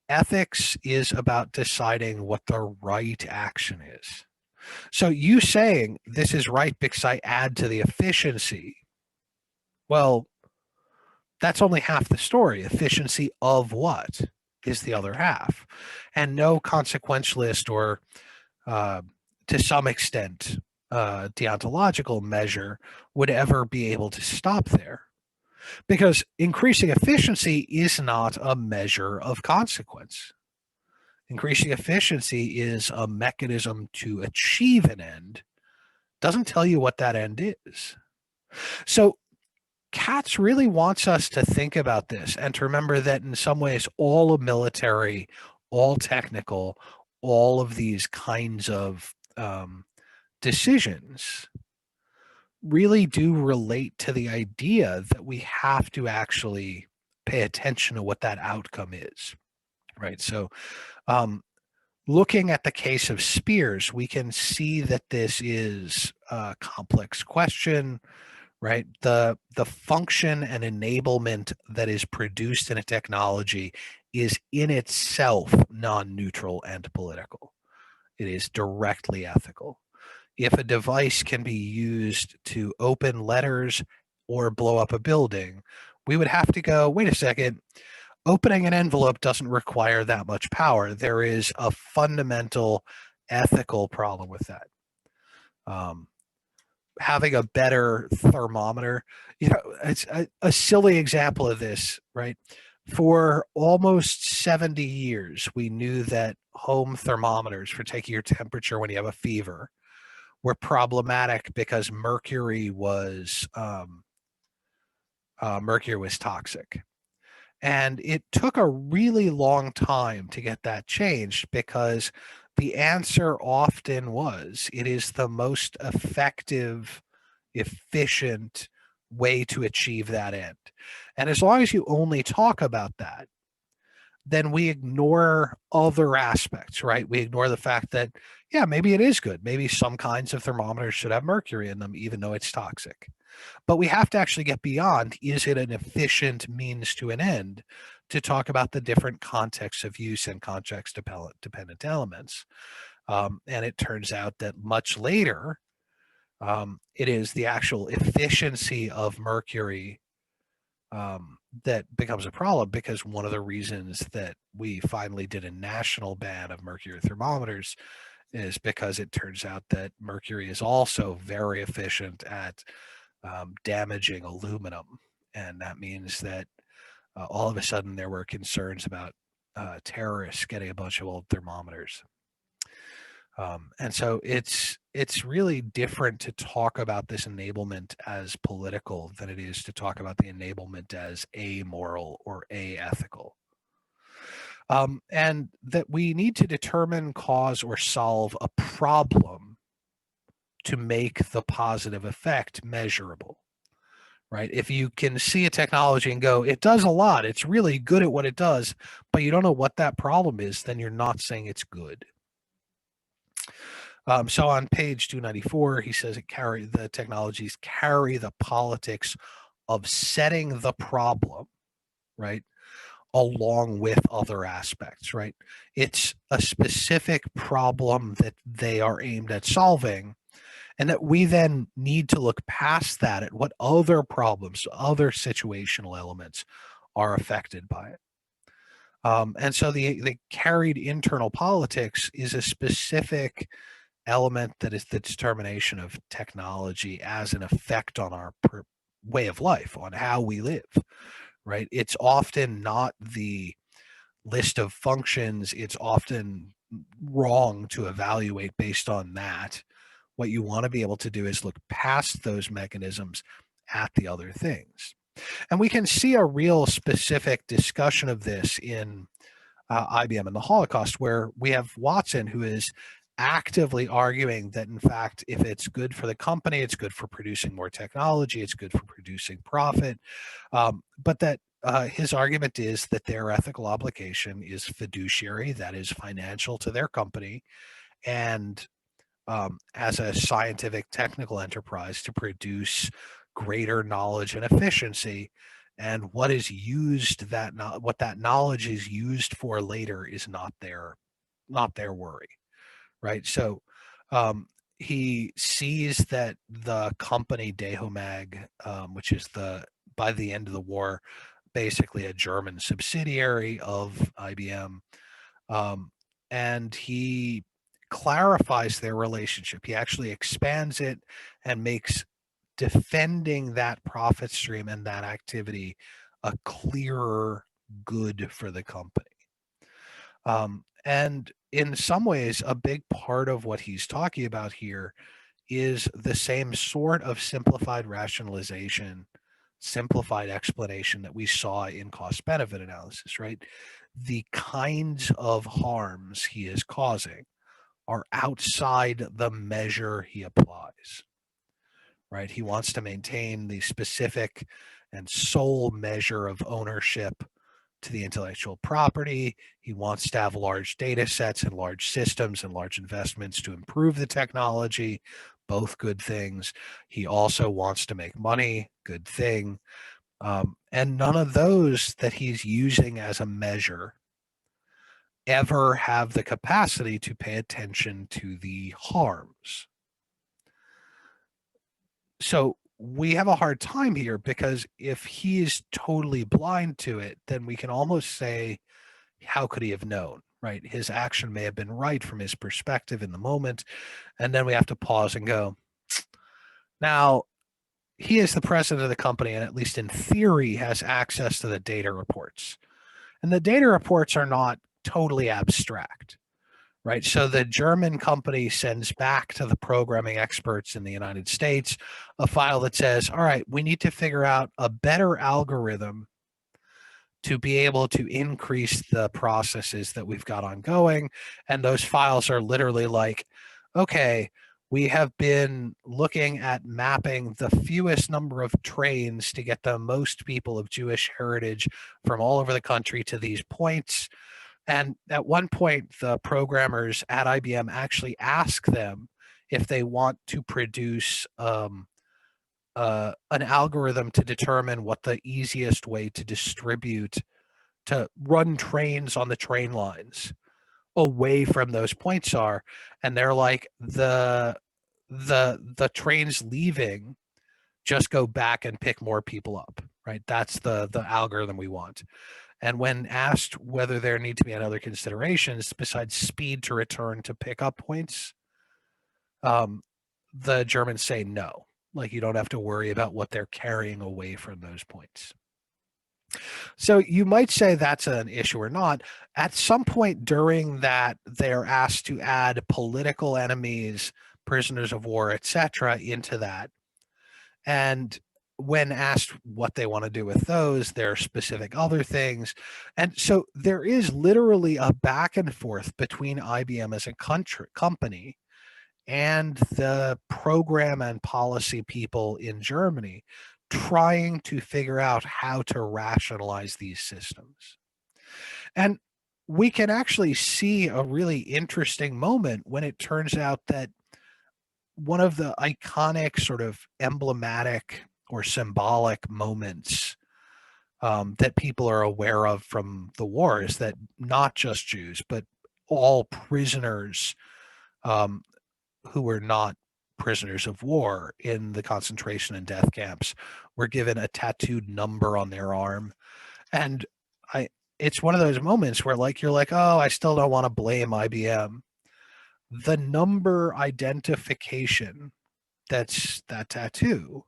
Ethics is about deciding what the right action is. So you saying this is right because I add to the efficiency, well, that's only half the story. Efficiency of what is the other half? And no consequentialist or, uh, to some extent, deontological measure would ever be able to stop there, because increasing efficiency is not a measure of consequence. Increasing efficiency is a mechanism to achieve an end, doesn't tell you what that end is. So Katz really wants us to think about this and to remember that in some ways, all of military, all technical, all of these kinds of decisions really do relate to the idea that we have to actually pay attention to what that outcome is, right? So, um, looking at the case of Spears, we can see that this is a complex question, right? The function and enablement that is produced in a technology is in itself non-neutral and political. It is directly ethical. If a device can be used to open letters or blow up a building, we would have to go, wait a second, opening an envelope doesn't require that much power. There is a fundamental ethical problem with that. Um, Having a better thermometer, it's a silly example of this, right? For almost 70 years, we knew that home thermometers for taking your temperature when you have a fever were problematic because mercury was toxic. And it took a really long time to get that changed, because the answer often was it is the most effective, efficient way to achieve that end. And as long as you only talk about that, then we ignore other aspects, right? We ignore the fact that, yeah, maybe it is good. Maybe some kinds of thermometers should have mercury in them, even though it's toxic. But we have to actually get beyond, is it an efficient means to an end, to talk about the different contexts of use and context dependent elements. And it turns out that much later, it is the actual efficiency of mercury that becomes a problem, because one of the reasons that we finally did a national ban of mercury thermometers is because it turns out that mercury is also very efficient at damaging aluminum. And that means that all of a sudden there were concerns about terrorists getting a bunch of old thermometers. And so it's really different to talk about this enablement as political than it is to talk about the enablement as amoral or aethical. And that we need to determine, cause, or solve a problem to make the positive effect measurable, right? If you can see a technology and go, it does a lot, it's really good at what it does, but you don't know what that problem is, then you're not saying it's good. So on page 294, he says the technologies carry the politics of setting the problem, right, along with other aspects, right? It's a specific problem that they are aimed at solving, and that we then need to look past that at what other problems, other situational elements are affected by it. And so the carried internal politics is a specific element that is the determination of technology as an effect on our way of life, on how we live, right? It's often not the list of functions, it's often wrong to evaluate based on that. What you want to be able to do is look past those mechanisms at the other things. And we can see a real specific discussion of this in IBM and the Holocaust, where we have Watson, who is actively arguing that, in fact, if it's good for the company, it's good for producing more technology, it's good for producing profit, but that his argument is that their ethical obligation is fiduciary, that is financial to their company, and as a scientific technical enterprise to produce greater knowledge and efficiency. And what is used what that knowledge is used for later is not their worry, right? So he sees that the company Dehomag, which is by the end of the war basically a German subsidiary of IBM, and he clarifies their relationship. He actually expands it and makes defending that profit stream and that activity a clearer good for the company. And in some ways, a big part of what he's talking about here is the same sort of simplified rationalization, simplified explanation that we saw in cost benefit analysis, right? The kinds of harms he is causing are outside the measure he applies, right? He wants to maintain the specific and sole measure of ownership to the intellectual property. He wants to have large data sets and large systems and large investments to improve the technology, both good things. He also wants to make money, good thing. And none of those that he's using as a measure ever have the capacity to pay attention to the harms. So we have a hard time here, because if he's totally blind to it, then we can almost say, how could he have known, right? His action may have been right from his perspective in the moment. And then we have to pause and go, now, he is the president of the company, and at least in theory has access to the data reports. And the data reports are not totally abstract, right? So the German company sends back to the programming experts in the United States a file that says, all right, we need to figure out a better algorithm to be able to increase the processes that we've got ongoing. And those files are literally like, okay, we have been looking at mapping the fewest number of trains to get the most people of Jewish heritage from all over the country to these points. And at one point, the programmers at IBM actually ask them if they want to produce an algorithm to determine what the easiest way to run trains on the train lines away from those points are. And they're like, the trains leaving just go back and pick more people up, right? That's the algorithm we want. And when asked whether there need to be any other considerations besides speed to return to pick up points, the Germans say no. Like, you don't have to worry about what they're carrying away from those points. So you might say that's an issue or not. At some point during that, they're asked to add political enemies, prisoners of war, etc., into that. And when asked what they want to do with those, there are specific other things. And so there is literally a back and forth between IBM as a company and the program and policy people in Germany trying to figure out how to rationalize these systems. And we can actually see a really interesting moment when it turns out that one of the iconic, sort of emblematic or symbolic moments that people are aware of from the war is that not just Jews, but all prisoners who were not prisoners of war in the concentration and death camps were given a tattooed number on their arm. And it's one of those moments where, like, you're like, oh, I still don't want to blame IBM. The number identification, that's that tattoo,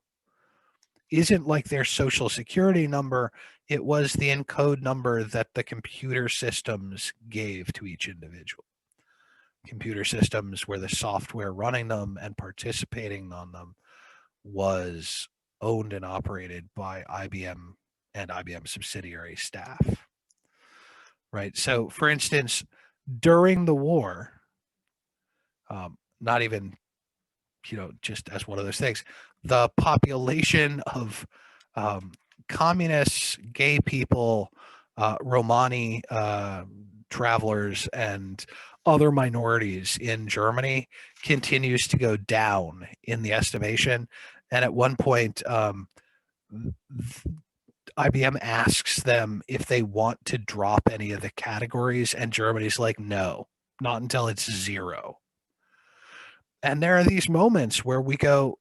isn't like their social security number. It was the encode number that the computer systems gave to each individual. Computer systems where the software running them and participating on them was owned and operated by IBM and IBM subsidiary staff. Right. So, for instance, during the war, not even, just as one of those things, the population of communists, gay people, Romani travelers, and other minorities in Germany continues to go down in the estimation. And at one point, IBM asks them if they want to drop any of the categories, and Germany's like, no, not until it's zero. And there are these moments where we go,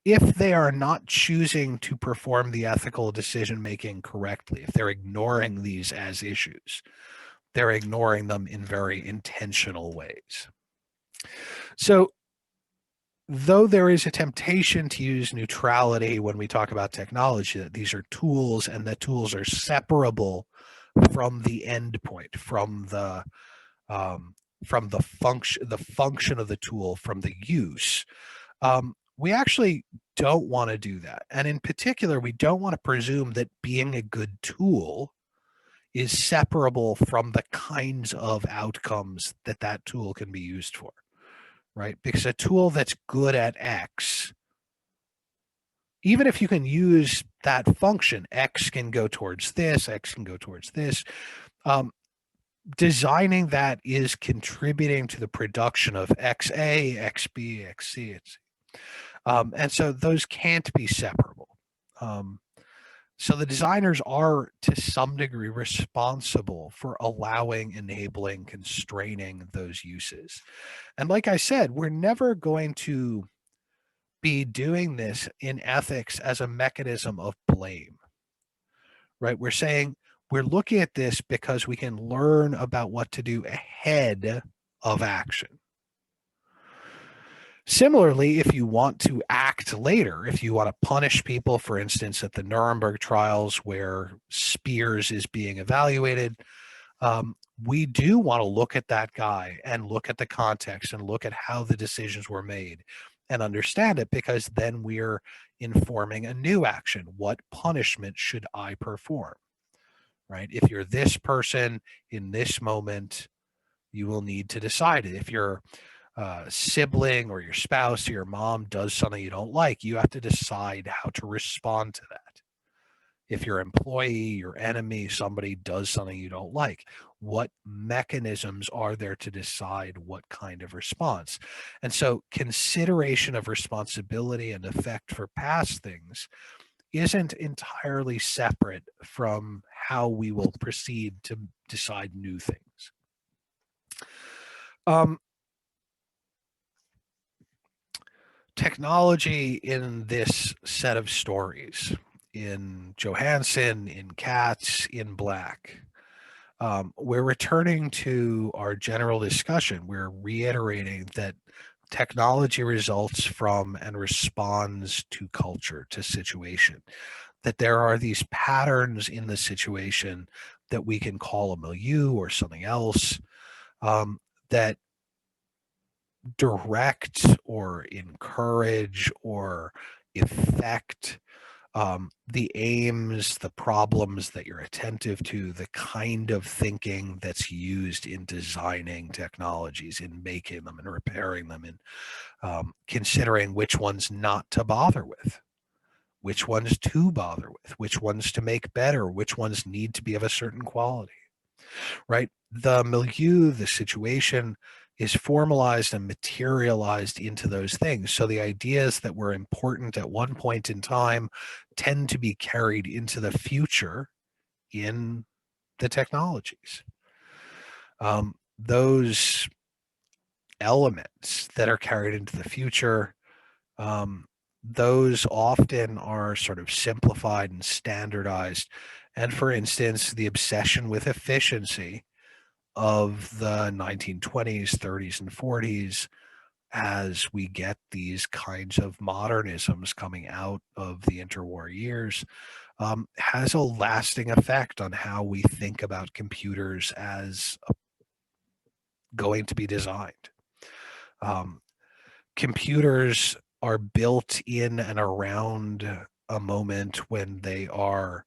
if they are not choosing to perform the ethical decision making correctly, if they're ignoring these as issues, they're ignoring them in very intentional ways. So, though there is a temptation to use neutrality when we talk about technology, that these are tools and that tools are separable from the end point, from the function of the tool, from the use. We actually don't want to do that. And in particular, we don't want to presume that being a good tool is separable from the kinds of outcomes that that tool can be used for, right? Because a tool that's good at X, even if you can use that function, X can go towards this, X can go towards this. Designing that is contributing to the production of XA, XB, XC, etc. And so those can't be separable. So the designers are, to some degree, responsible for allowing, enabling, constraining those uses. And like I said, we're never going to be doing this in ethics as a mechanism of blame, right? We're saying we're looking at this because we can learn about what to do ahead of action. Similarly, if you want to act later, if you want to punish people, for instance, at the Nuremberg trials where Spears is being evaluated, we do want to look at that guy and look at the context and look at how the decisions were made and understand it, because then we're informing a new action. What punishment should I perform? Right? If you're this person in this moment, you will need to decide it. If your sibling or your spouse or your mom does something you don't like, you have to decide how to respond to that. If your employee, your enemy, somebody does something you don't like, what mechanisms are there to decide what kind of response? And so consideration of responsibility and effect for past things isn't entirely separate from how we will proceed to decide new things. Technology in this set of stories, in Johansson, in Katz, in Black, we're returning to our general discussion. We're reiterating that technology results from and responds to culture, to situation, that there are these patterns in the situation that we can call a milieu or something else, that direct or encourage or affect the aims, the problems that you're attentive to, the kind of thinking that's used in designing technologies, in making them and repairing them, and considering which ones not to bother with, which ones to bother with, which ones to make better, which ones need to be of a certain quality, right? The milieu, the situation, is formalized and materialized into those things. So the ideas that were important at one point in time tend to be carried into the future in the technologies. Those elements that are carried into the future, those often are sort of simplified and standardized. And for instance, the obsession with efficiency of the 1920s, 30s, and 40s as we get these kinds of modernisms coming out of the interwar years, has a lasting effect on how we think about computers as going to be designed. Um, Computers are built in and around a moment when they are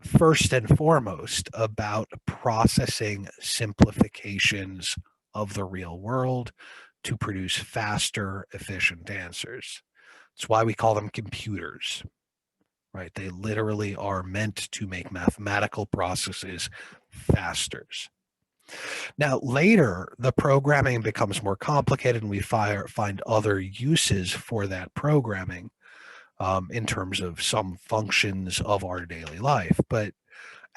first and foremost about processing simplifications of the real world to produce faster, efficient answers. It's why we call them computers, right? They literally are meant to make mathematical processes faster. Now, later, the programming becomes more complicated and we find other uses for that programming in terms of some functions of our daily life. But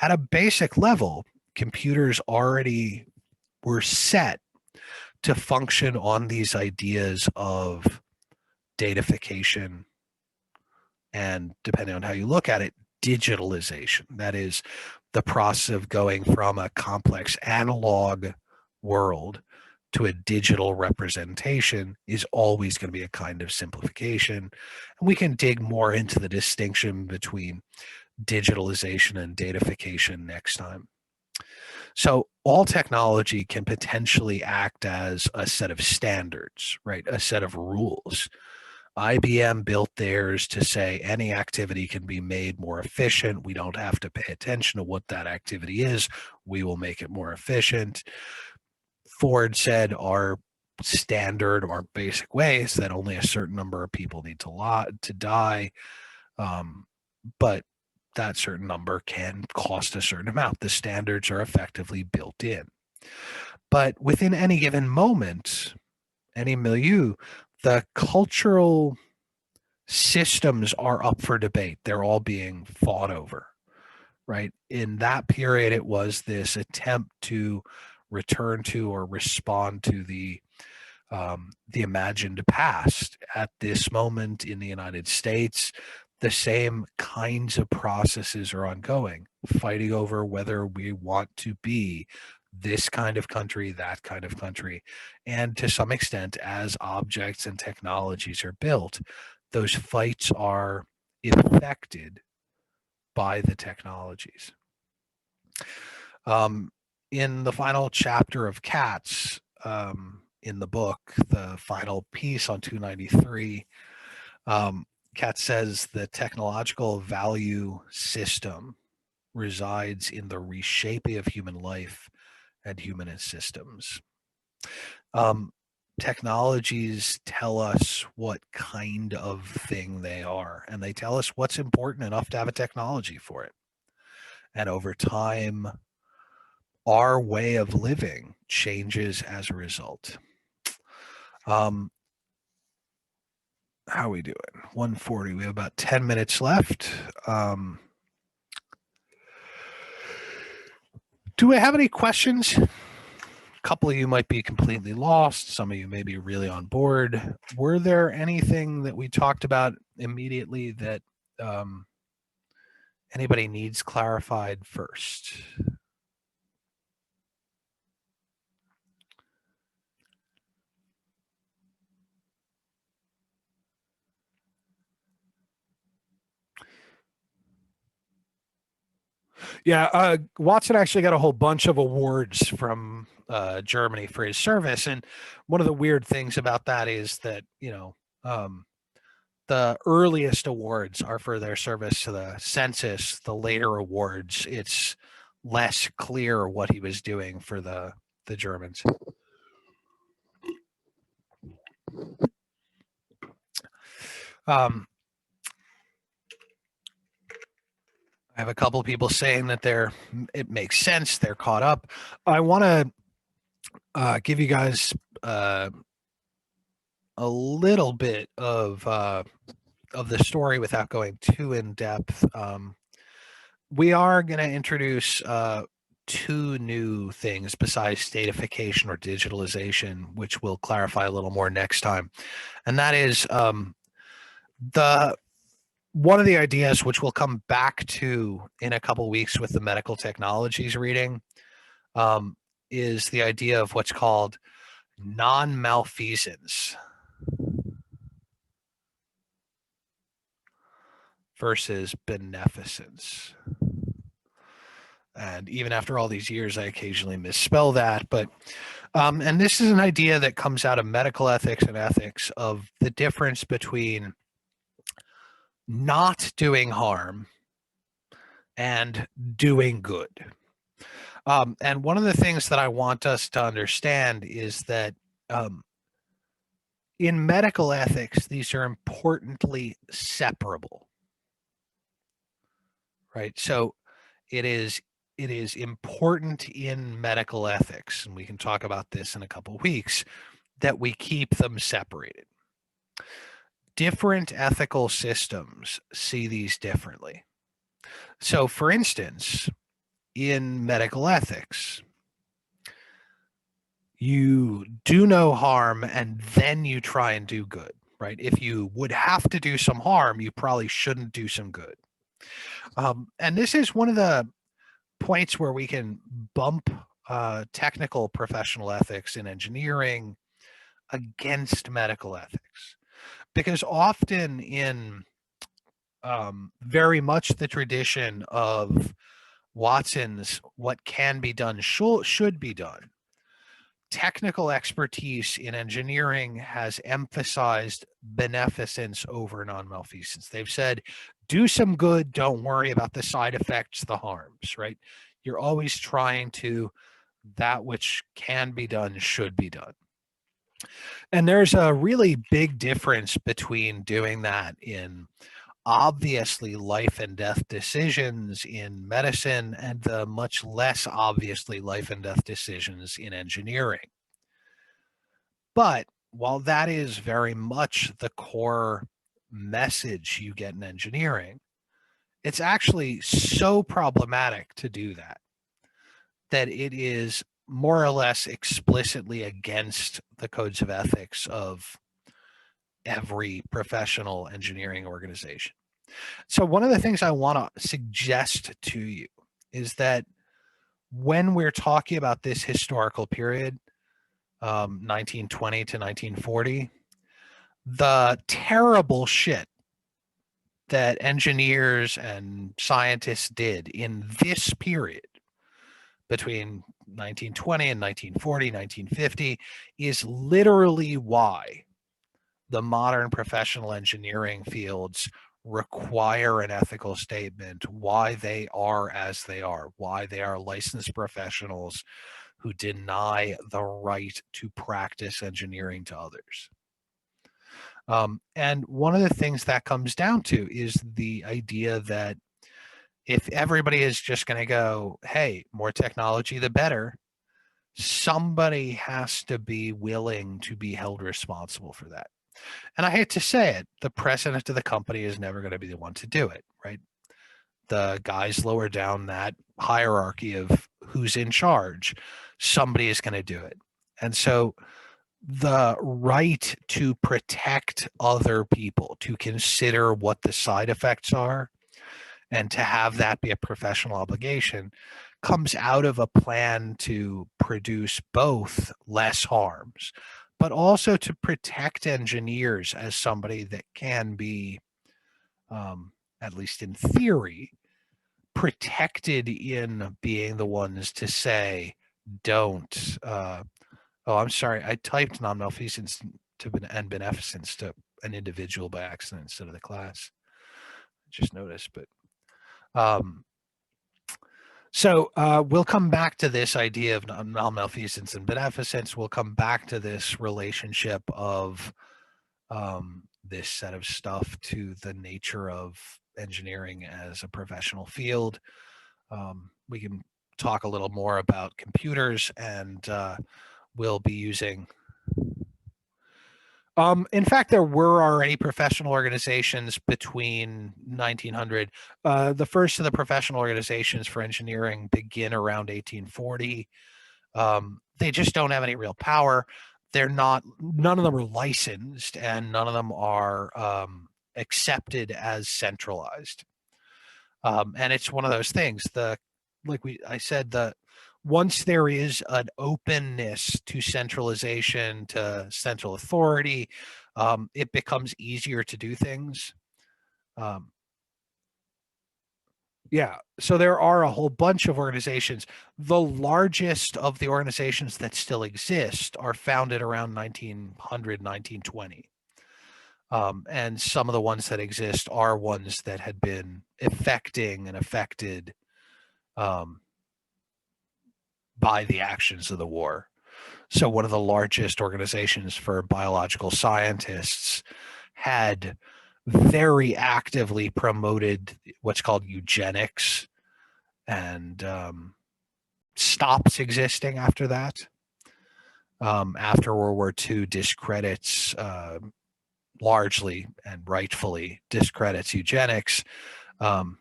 at a basic level, computers already were set to function on these ideas of datafication and, depending on how you look at it, digitalization. That is the process of going from a complex analog world to a digital representation is always going to be a kind of simplification. And we can dig more into the distinction between digitalization and datafication next time. So all technology can potentially act as a set of standards, right? A set of rules. IBM built theirs to say any activity can be made more efficient. We don't have to pay attention to what that activity is. We will make it more efficient. Ford said our standard or basic way is that only a certain number of people need to die. But that certain number can cost a certain amount. The standards are effectively built in. But within any given moment, any milieu, the cultural systems are up for debate. They're all being fought over, right? In that period, it was this attempt to return to or respond to the imagined past. At this moment in the United States, the same kinds of processes are ongoing, fighting over whether we want to be this kind of country, that kind of country. And to some extent, as objects and technologies are built, those fights are affected by the technologies. In the final chapter of Cats, in the book, the final piece on 293, Katz says the technological value system resides in the reshaping of human life and humanist systems. Technologies tell us what kind of thing they are, and they tell us what's important enough to have a technology for it. And over time, our way of living changes as a result. How are we doing? 140. We have about 10 minutes left. Do we have any questions? A couple of you might be completely lost. Some of you may be really on board. Were there anything that we talked about immediately that anybody needs clarified first? Yeah, Watson actually got a whole bunch of awards from Germany for his service. And one of the weird things about that is that, the earliest awards are for their service to the census. The later awards, it's less clear what he was doing for the Germans. I have a couple of people saying that it makes sense. They're caught up. I want to give you guys a little bit of the story without going too in depth. We are going to introduce two new things besides datafication or digitalization, which we'll clarify a little more next time. And that is one of the ideas, which we'll come back to in a couple weeks with the medical technologies reading, is the idea of what's called non-malfeasance versus beneficence. And even after all these years, I occasionally misspell that. But and this is an idea that comes out of medical ethics and ethics of the difference between not doing harm and doing good. And one of the things that I want us to understand is that in medical ethics, these are importantly separable, right? So it is important in medical ethics, and we can talk about this in a couple weeks, that we keep them separated. Different ethical systems see these differently. So, for instance, in medical ethics, you do no harm and then you try and do good, right? If you would have to do some harm, you probably shouldn't do some good. And this is one of the points where we can bump technical professional ethics in engineering against medical ethics. Because often in very much the tradition of Watson's what can be done should be done, technical expertise in engineering has emphasized beneficence over non-malfeasance. They've said, do some good, don't worry about the side effects, the harms, right? You're always trying to, that which can be done should be done. And there's a really big difference between doing that in obviously life and death decisions in medicine and the much less obviously life and death decisions in engineering. But while that is very much the core message you get in engineering, it's actually so problematic to do that, that it is more or less explicitly against the codes of ethics of every professional engineering organization. So one of the things I want to suggest to you is that when we're talking about this historical period, 1920 to 1940, the terrible shit that engineers and scientists did in this period between 1920 and 1940, 1950 is literally why the modern professional engineering fields require an ethical statement, why they are as they are, why they are licensed professionals who deny the right to practice engineering to others. And one of the things that comes down to is the idea that if everybody is just going to go, hey, more technology, the better, somebody has to be willing to be held responsible for that. And I hate to say it, the president of the company is never going to be the one to do it, right? The guys lower down that hierarchy of who's in charge, somebody is going to do it. And so the right to protect other people, to consider what the side effects are, and to have that be a professional obligation comes out of a plan to produce both less harms, but also to protect engineers as somebody that can be, at least in theory, protected in being the ones to say, don't, oh, I'm sorry, I typed non-malfeasance and beneficence to an individual by accident instead of the class. Just noticed, but so we'll come back to this idea of non-malfeasance and beneficence. We'll come back to this relationship of this set of stuff to the nature of engineering as a professional field. We can talk a little more about computers, and we'll be using in fact, there were already professional organizations between 1900. The first of the professional organizations for engineering begin around 1840. They just don't have any real power. They're not, none of them are licensed, and none of them are accepted as centralized. And it's one of those things. I said, once there is an openness to centralization, to central authority, it becomes easier to do things. Um, yeah, so there are a whole bunch of organizations. The largest of the organizations that still exist are founded around 1900, 1920. And some of the ones that exist are ones that had been affecting and affected um, by the actions of the war. So one of the largest organizations for biological scientists had very actively promoted what's called eugenics, and stops existing after that. After World War II discredits, largely and rightfully discredits eugenics. Um,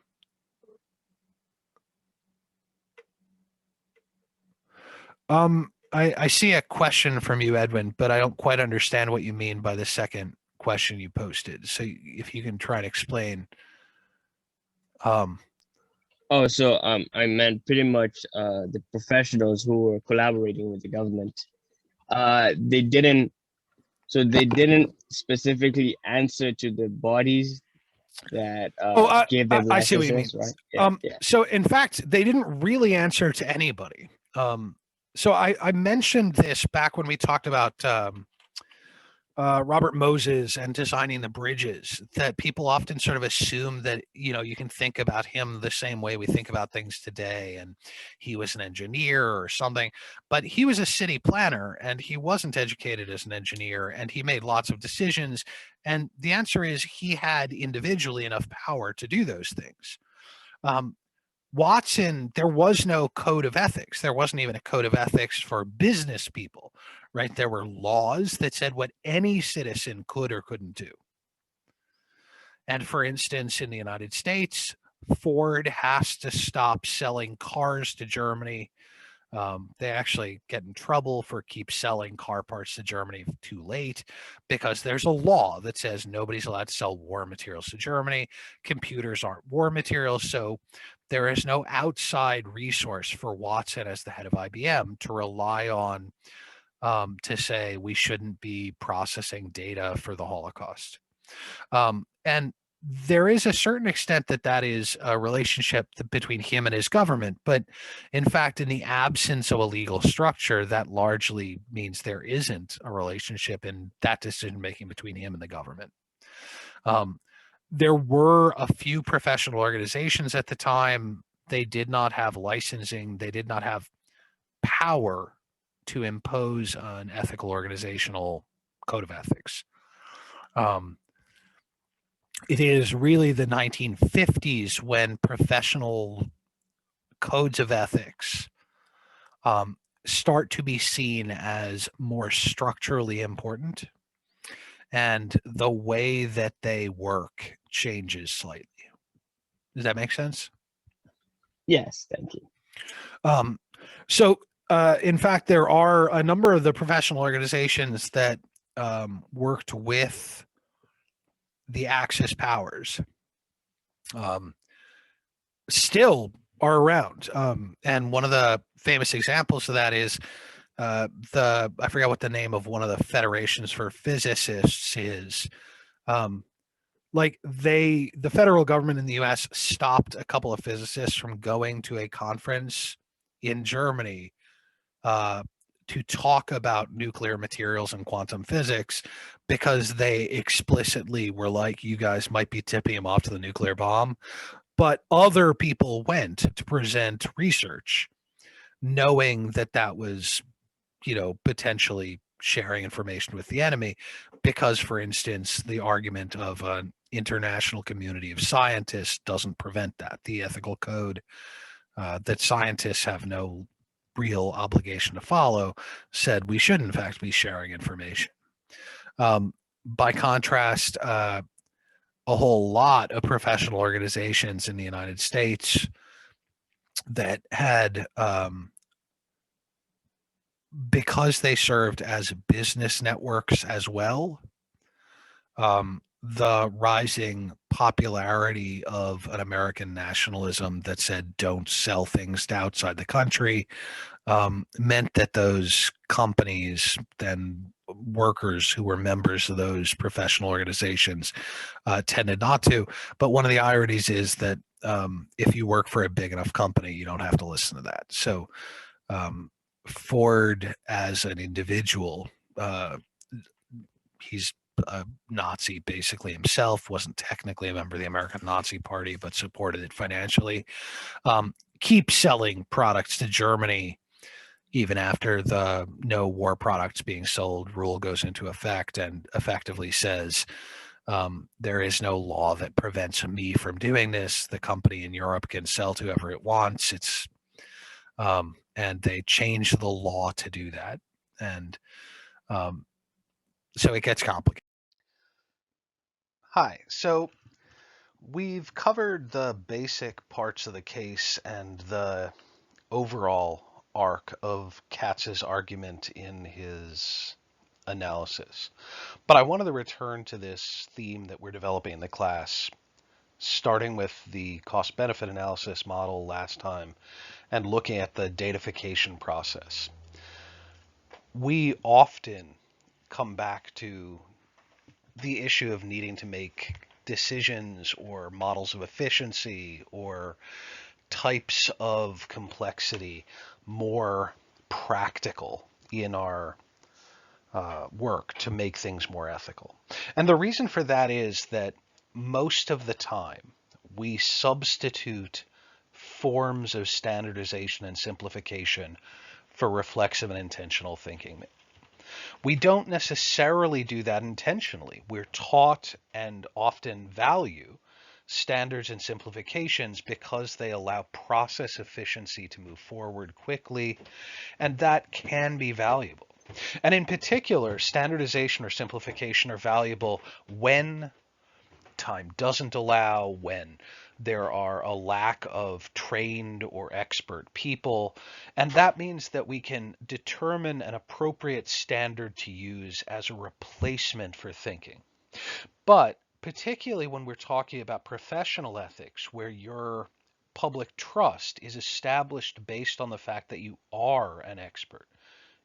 I see a question from you, Edwin, but I don't quite understand what you mean by the second question you posted. So if you can try and explain. Um, Oh, so I meant pretty much the professionals who were collaborating with the government. They didn't, so they didn't specifically answer to the bodies that oh, gave them I see what you mean. licenses, right? Yeah, yeah. So in fact, they didn't really answer to anybody. So I mentioned this back when we talked about Robert Moses and designing the bridges, that people often sort of assume that, you can think about him the same way we think about things today. And he was an engineer or something, but he was a city planner and he wasn't educated as an engineer, and he made lots of decisions. And the answer is he had individually enough power to do those things. Um, Watson, there was no code of ethics. There wasn't even a code of ethics for business people, right? There were laws that said what any citizen could or couldn't do. And for instance, in the United States, Ford has to stop selling cars to Germany. They actually get in trouble for keep selling car parts to Germany too late, because there's a law that says nobody's allowed to sell war materials to Germany. Computers aren't war materials, so there is no outside resource for Watson as the head of IBM to rely on, to say we shouldn't be processing data for the Holocaust. And there is a certain extent that that is a relationship between him and his government. But in fact, in the absence of a legal structure, that largely means there isn't a relationship in that decision making between him and the government. Um, there were a few professional organizations at the time. They did not have licensing, they did not have power to impose an ethical organizational code of ethics. Um, it is really the 1950s when professional codes of ethics um, start to be seen as more structurally important, and the way that they work changes slightly. Does that make sense? Yes, thank you. Um, so, in fact, there are a number of the professional organizations that worked with the Axis powers. Still are around. And one of the famous examples of that is I forgot what the name of one of the federations for physicists is. The federal government in the US stopped a couple of physicists from going to a conference in Germany uh, to talk about nuclear materials and quantum physics, because they explicitly were like, you guys might be tipping them off to the nuclear bomb. But other people went to present research knowing that that was, potentially sharing information with the enemy, because, for instance, the argument of an international community of scientists doesn't prevent that. The ethical code that scientists have no real obligation to follow said we should, in fact, be sharing information. By contrast, a whole lot of professional organizations in the United States that had, because they served as business networks as well, the rising popularity of an American nationalism that said don't sell things to outside the country meant that those companies, then workers who were members of those professional organizations, tended not to. But one of the ironies is that if you work for a big enough company, you don't have to listen to that. So um, Ford, as an individual, he's a Nazi basically himself, wasn't technically a member of the American Nazi Party, but supported it financially. Keep selling products to Germany even after the no war products being sold rule goes into effect, and effectively says there is no law that prevents me from doing this. The company in Europe can sell to whoever it wants. And they change the law to do that, and um, so it gets complicated. Hi. So we've covered the basic parts of the case and the overall arc of Katz's argument in his analysis. But I wanted to return to this theme that we're developing in the class, starting with the cost benefit analysis model last time and looking at the datafication process. We often come back to the issue of needing to make decisions or models of efficiency or types of complexity more practical in our work to make things more ethical. And the reason for that is that most of the time we substitute forms of standardization and simplification for reflexive and intentional thinking. We don't necessarily do that intentionally. We're taught and often value standards and simplifications because they allow process efficiency to move forward quickly, and that can be valuable. And in particular, standardization or simplification are valuable when time doesn't allow, when there are a lack of trained or expert people. And that means that we can determine an appropriate standard to use as a replacement for thinking. But particularly when we're talking about professional ethics, where your public trust is established based on the fact that you are an expert,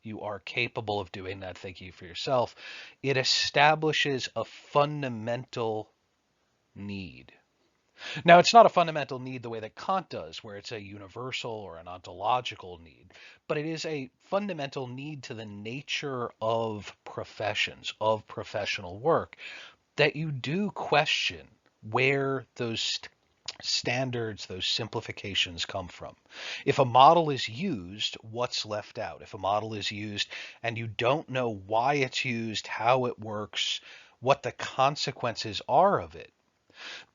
you are capable of doing that thinking for yourself, it establishes a fundamental need. Now, it's not a fundamental need the way that Kant does, where it's a universal or an ontological need, but it is a fundamental need to the nature of professions, of professional work, that you do question where those standards, those simplifications come from. If a model is used, what's left out? If a model is used and you don't know why it's used, how it works, what the consequences are of it,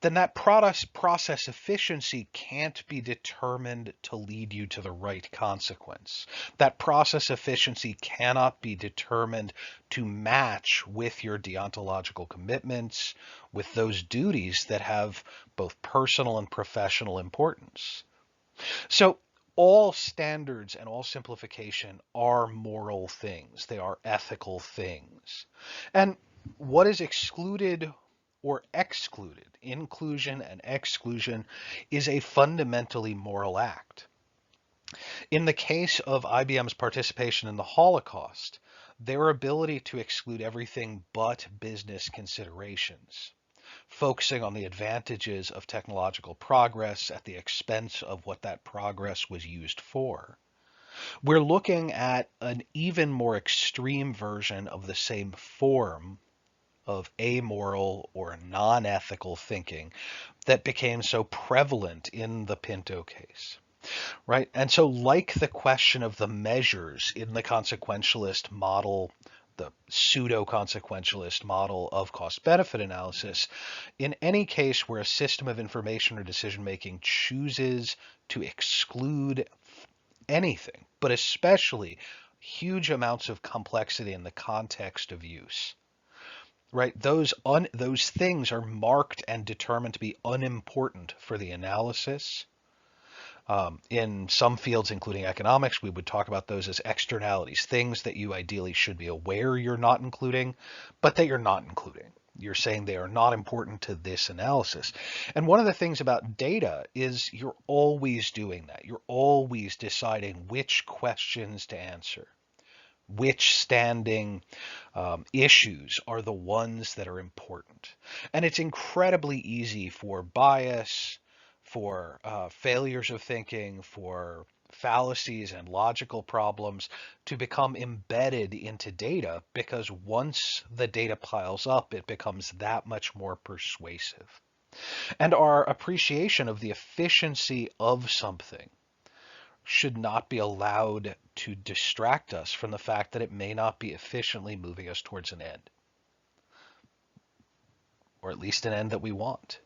then that process efficiency can't be determined to lead you to the right consequence. That process efficiency cannot be determined to match with your deontological commitments, with those duties that have both personal and professional importance. So all standards and all simplification are moral things. They are ethical things. And what is excluded or excluded, inclusion and exclusion, is a fundamentally moral act. In the case of IBM's participation in the Holocaust, their ability to exclude everything but business considerations, focusing on the advantages of technological progress at the expense of what that progress was used for. We're looking at an even more extreme version of the same form of amoral or non-ethical thinking that became so prevalent in the Pinto case, right? And so like the question of the measures in the consequentialist model, the pseudo-consequentialist model of cost-benefit analysis, in any case where a system of information or decision-making chooses to exclude anything, but especially huge amounts of complexity in the context of use, right? Those things are marked and determined to be unimportant for the analysis. In some fields, including economics, we would talk about those as externalities, things that you ideally should be aware you're not including, but that you're not including. You're saying they are not important to this analysis. And one of the things about data is you're always doing that. You're always deciding which questions to answer, which standing issues are the ones that are important. And it's incredibly easy for bias, for failures of thinking, for fallacies and logical problems to become embedded into data, because once the data piles up, it becomes that much more persuasive. And our appreciation of the efficiency of something should not be allowed to distract us from the fact that it may not be efficiently moving us towards an end, or at least an end that we want.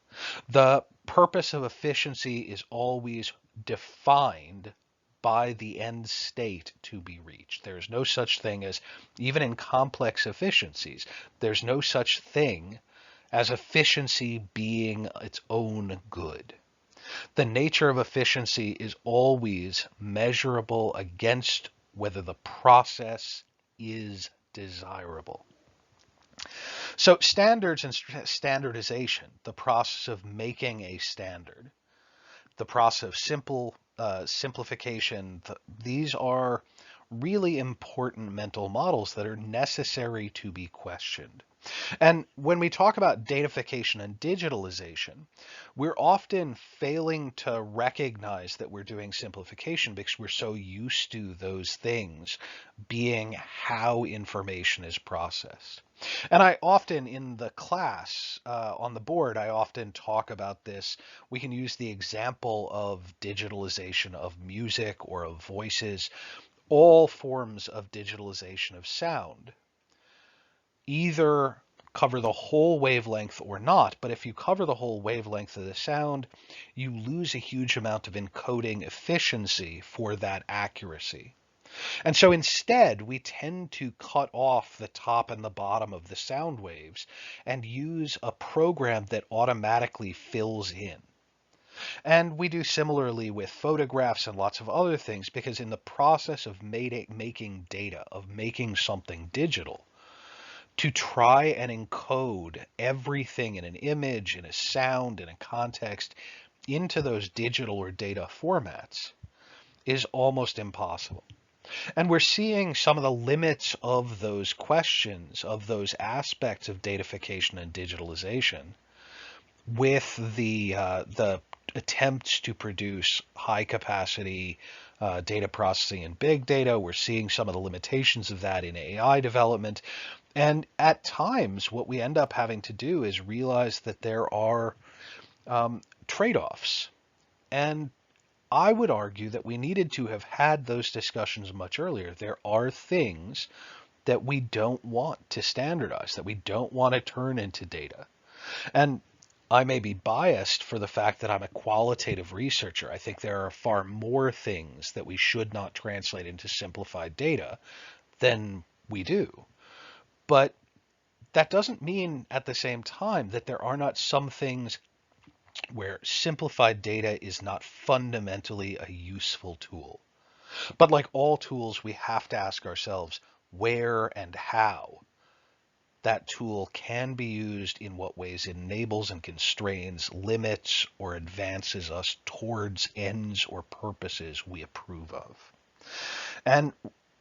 The purpose of efficiency is always defined by the end state to be reached. There's no such thing as, even in complex efficiencies, there's no such thing as efficiency being its own good. The nature of efficiency is always measurable against whether the process is desirable. So standards and standardization, the process of making a standard, the process of simplification, these are really important mental models that are necessary to be questioned. And when we talk about datafication and digitalization, we're often failing to recognize that we're doing simplification because we're so used to those things being how information is processed. And I often, in the class on the board, I often talk about this. We can use the example of digitalization of music or of voices, all forms of digitalization of sound either cover the whole wavelength or not. But if you cover the whole wavelength of the sound, you lose a huge amount of encoding efficiency for that accuracy. And so instead, we tend to cut off the top and the bottom of the sound waves and use a program that automatically fills in. And we do similarly with photographs and lots of other things, because in the process of making data, of making something digital, to try and encode everything in an image, in a sound, in a context, into those digital or data formats is almost impossible. And we're seeing some of the limits of those questions, of those aspects of datafication and digitalization, with the attempts to produce high capacity data processing and big data. We're seeing some of the limitations of that in AI development. And at times, what we end up having to do is realize that there are trade-offs. And I would argue that we needed to have had those discussions much earlier. There are things that we don't want to standardize, that we don't want to turn into data. And I may be biased for the fact that I'm a qualitative researcher. I think there are far more things that we should not translate into simplified data than we do. But that doesn't mean at the same time that there are not some things where simplified data is not fundamentally a useful tool. But like all tools, we have to ask ourselves where and how that tool can be used, in what ways it enables and constrains, limits, or advances us towards ends or purposes we approve of. And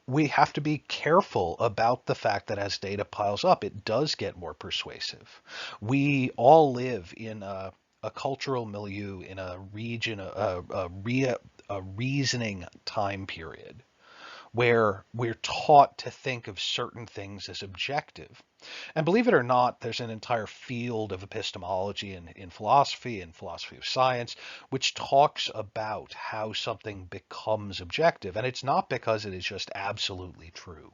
we have to be careful about the fact that as data piles up, it does get more persuasive. We all live in a cultural milieu, in a region, a reasoning time period where we're taught to think of certain things as objective. And believe it or not, there's an entire field of epistemology in philosophy and philosophy of science, which talks about how something becomes objective. And it's not because it is just absolutely true.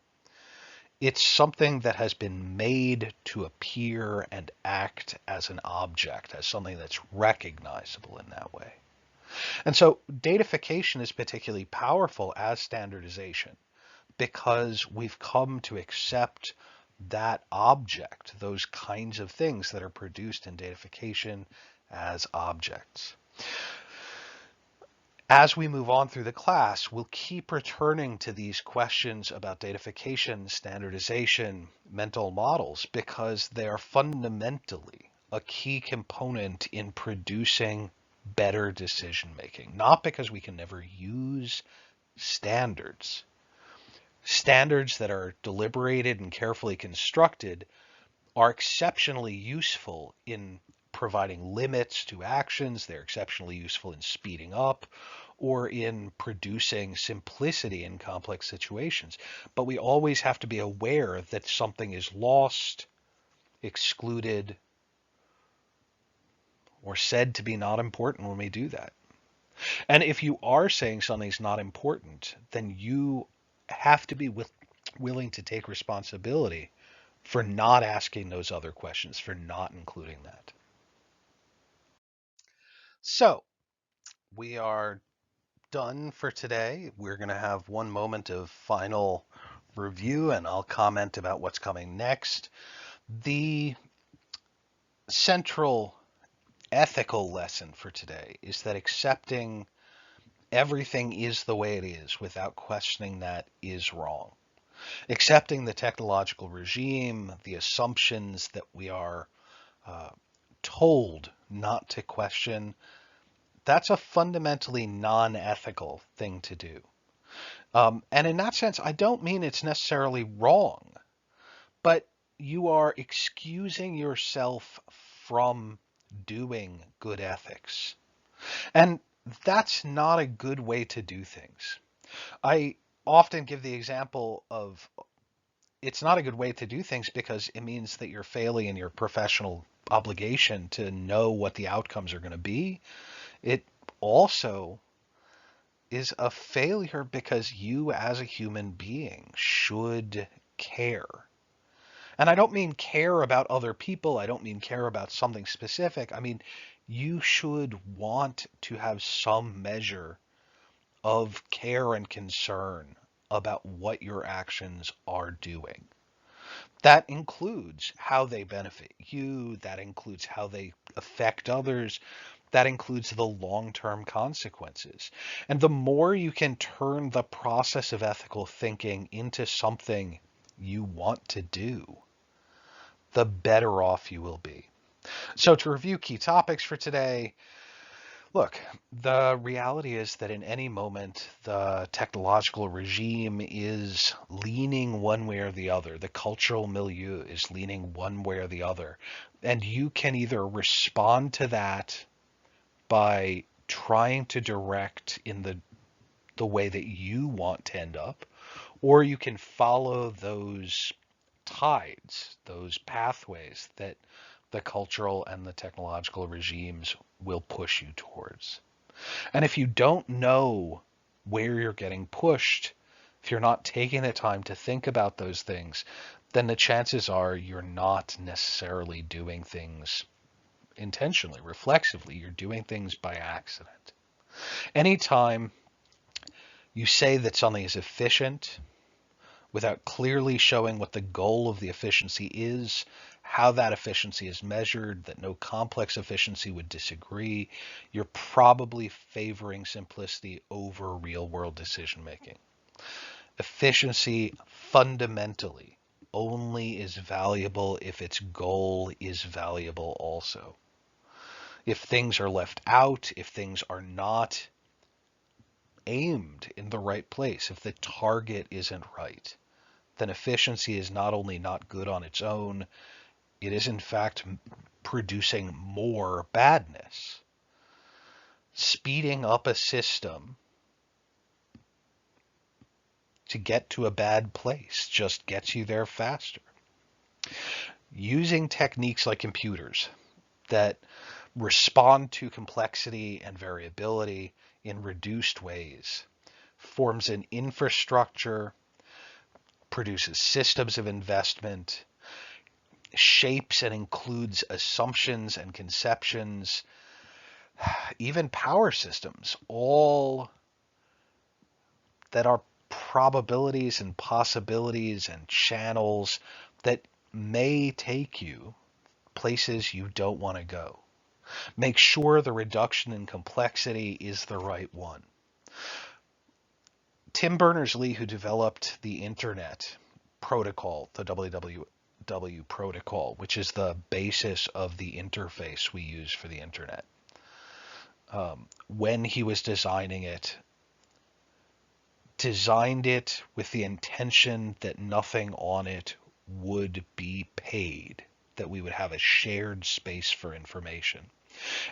It's something that has been made to appear and act as an object, as something that's recognizable in that way. And so datafication is particularly powerful as standardization because we've come to accept that object, those kinds of things that are produced in datafication, as objects. As we move on through the class, we'll keep returning to these questions about datafication, standardization, mental models, because they are fundamentally a key component in producing better decision making. Not because we can never use standards. Standards that are deliberated and carefully constructed are exceptionally useful in providing limits to actions. They're exceptionally useful in speeding up or in producing simplicity in complex situations. But we always have to be aware that something is lost, excluded, or said to be not important when we do that. And if you are saying something's not important, then you have to be willing to take responsibility for not asking those other questions, for not including that. So we are done for today. We're going to have one moment of final review, and I'll comment about what's coming next. The central ethical lesson for today is that accepting everything is the way it is without questioning that is wrong. Accepting the technological regime, the assumptions that we are uh, told not to question, that's a fundamentally non-ethical thing to do. And in that sense, I don't mean it's necessarily wrong, but you are excusing yourself from doing good ethics. And that's not a good way to do things. I often give the example of it's not a good way to do things because it means that you're failing in your professional obligation to know what the outcomes are going to be. It also is a failure because you as a human being should care. And I don't mean care about other people. I don't mean care about something specific. I mean, you should want to have some measure of care and concern about what your actions are doing. That includes how they benefit you, that includes how they affect others, that includes the long-term consequences. And the more you can turn the process of ethical thinking into something you want to do, the better off you will be. So to review key topics for today, look, the reality is that in any moment, the technological regime is leaning one way or the other. The cultural milieu is leaning one way or the other. And you can either respond to that by trying to direct in the way that you want to end up, or you can follow those tides, those pathways that the cultural and the technological regimes will push you towards. And if you don't know where you're getting pushed, if you're not taking the time to think about those things, then the chances are you're not necessarily doing things intentionally, reflexively. You're doing things by accident. Anytime you say that something is efficient without clearly showing what the goal of the efficiency is, how that efficiency is measured, that no complex efficiency would disagree, you're probably favoring simplicity over real world decision making. Efficiency fundamentally only is valuable if its goal is valuable also. If things are left out, if things are not aimed in the right place, if the target isn't right, then efficiency is not only not good on its own, it is in fact producing more badness. Speeding up a system to get to a bad place just gets you there faster. Using techniques like computers that respond to complexity and variability in reduced ways forms an infrastructure, produces systems of investment, shapes and includes assumptions and conceptions, even power systems, all that are probabilities and possibilities and channels that may take you places you don't want to go. Make sure the reduction in complexity is the right one. Tim Berners-Lee, who developed the internet protocol, the www protocol, which is the basis of the interface we use for the internet, when he was designing it, designed it with the intention that nothing on it would be paid, that we would have a shared space for information.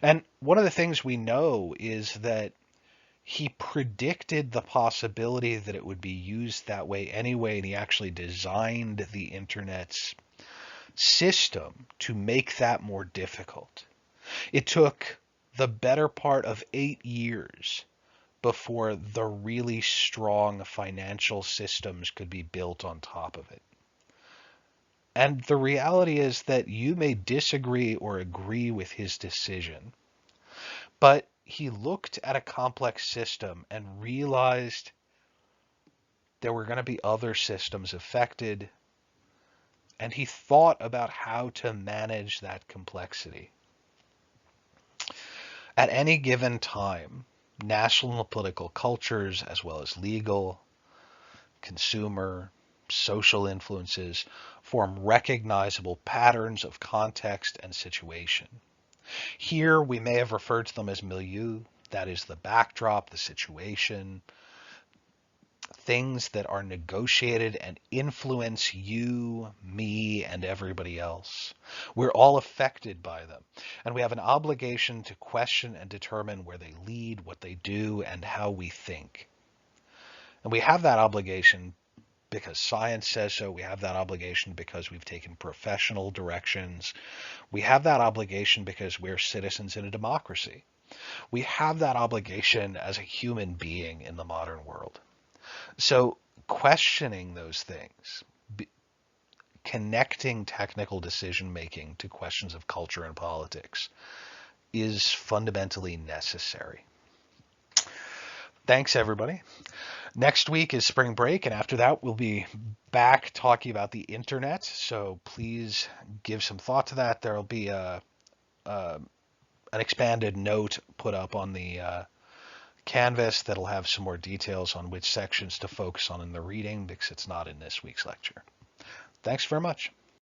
And one of the things we know is that he predicted the possibility that it would be used that way anyway, and he actually designed the internet's system to make that more difficult. It took the better part of 8 years before the really strong financial systems could be built on top of it. And the reality is that you may disagree or agree with his decision, but he looked at a complex system and realized there were going to be other systems affected, and he thought about how to manage that complexity. At any given time, national and political cultures, as well as legal, consumer, social influences, form recognizable patterns of context and situation. Here, we may have referred to them as milieu, that is the backdrop, the situation, things that are negotiated and influence you, me, and everybody else. We're all affected by them, and we have an obligation to question and determine where they lead, what they do, and how we think. And we have that obligation because science says so. We have that obligation because we've taken professional directions. We have that obligation because we're citizens in a democracy. We have that obligation as a human being in the modern world. So questioning those things, connecting technical decision making to questions of culture and politics is fundamentally necessary. Thanks, everybody. Next week is spring break, and after that, we'll be back talking about the internet. So please give some thought to that. There'll be an expanded note put up on the Canvas that'll have some more details on which sections to focus on in the reading, because it's not in this week's lecture. Thanks very much.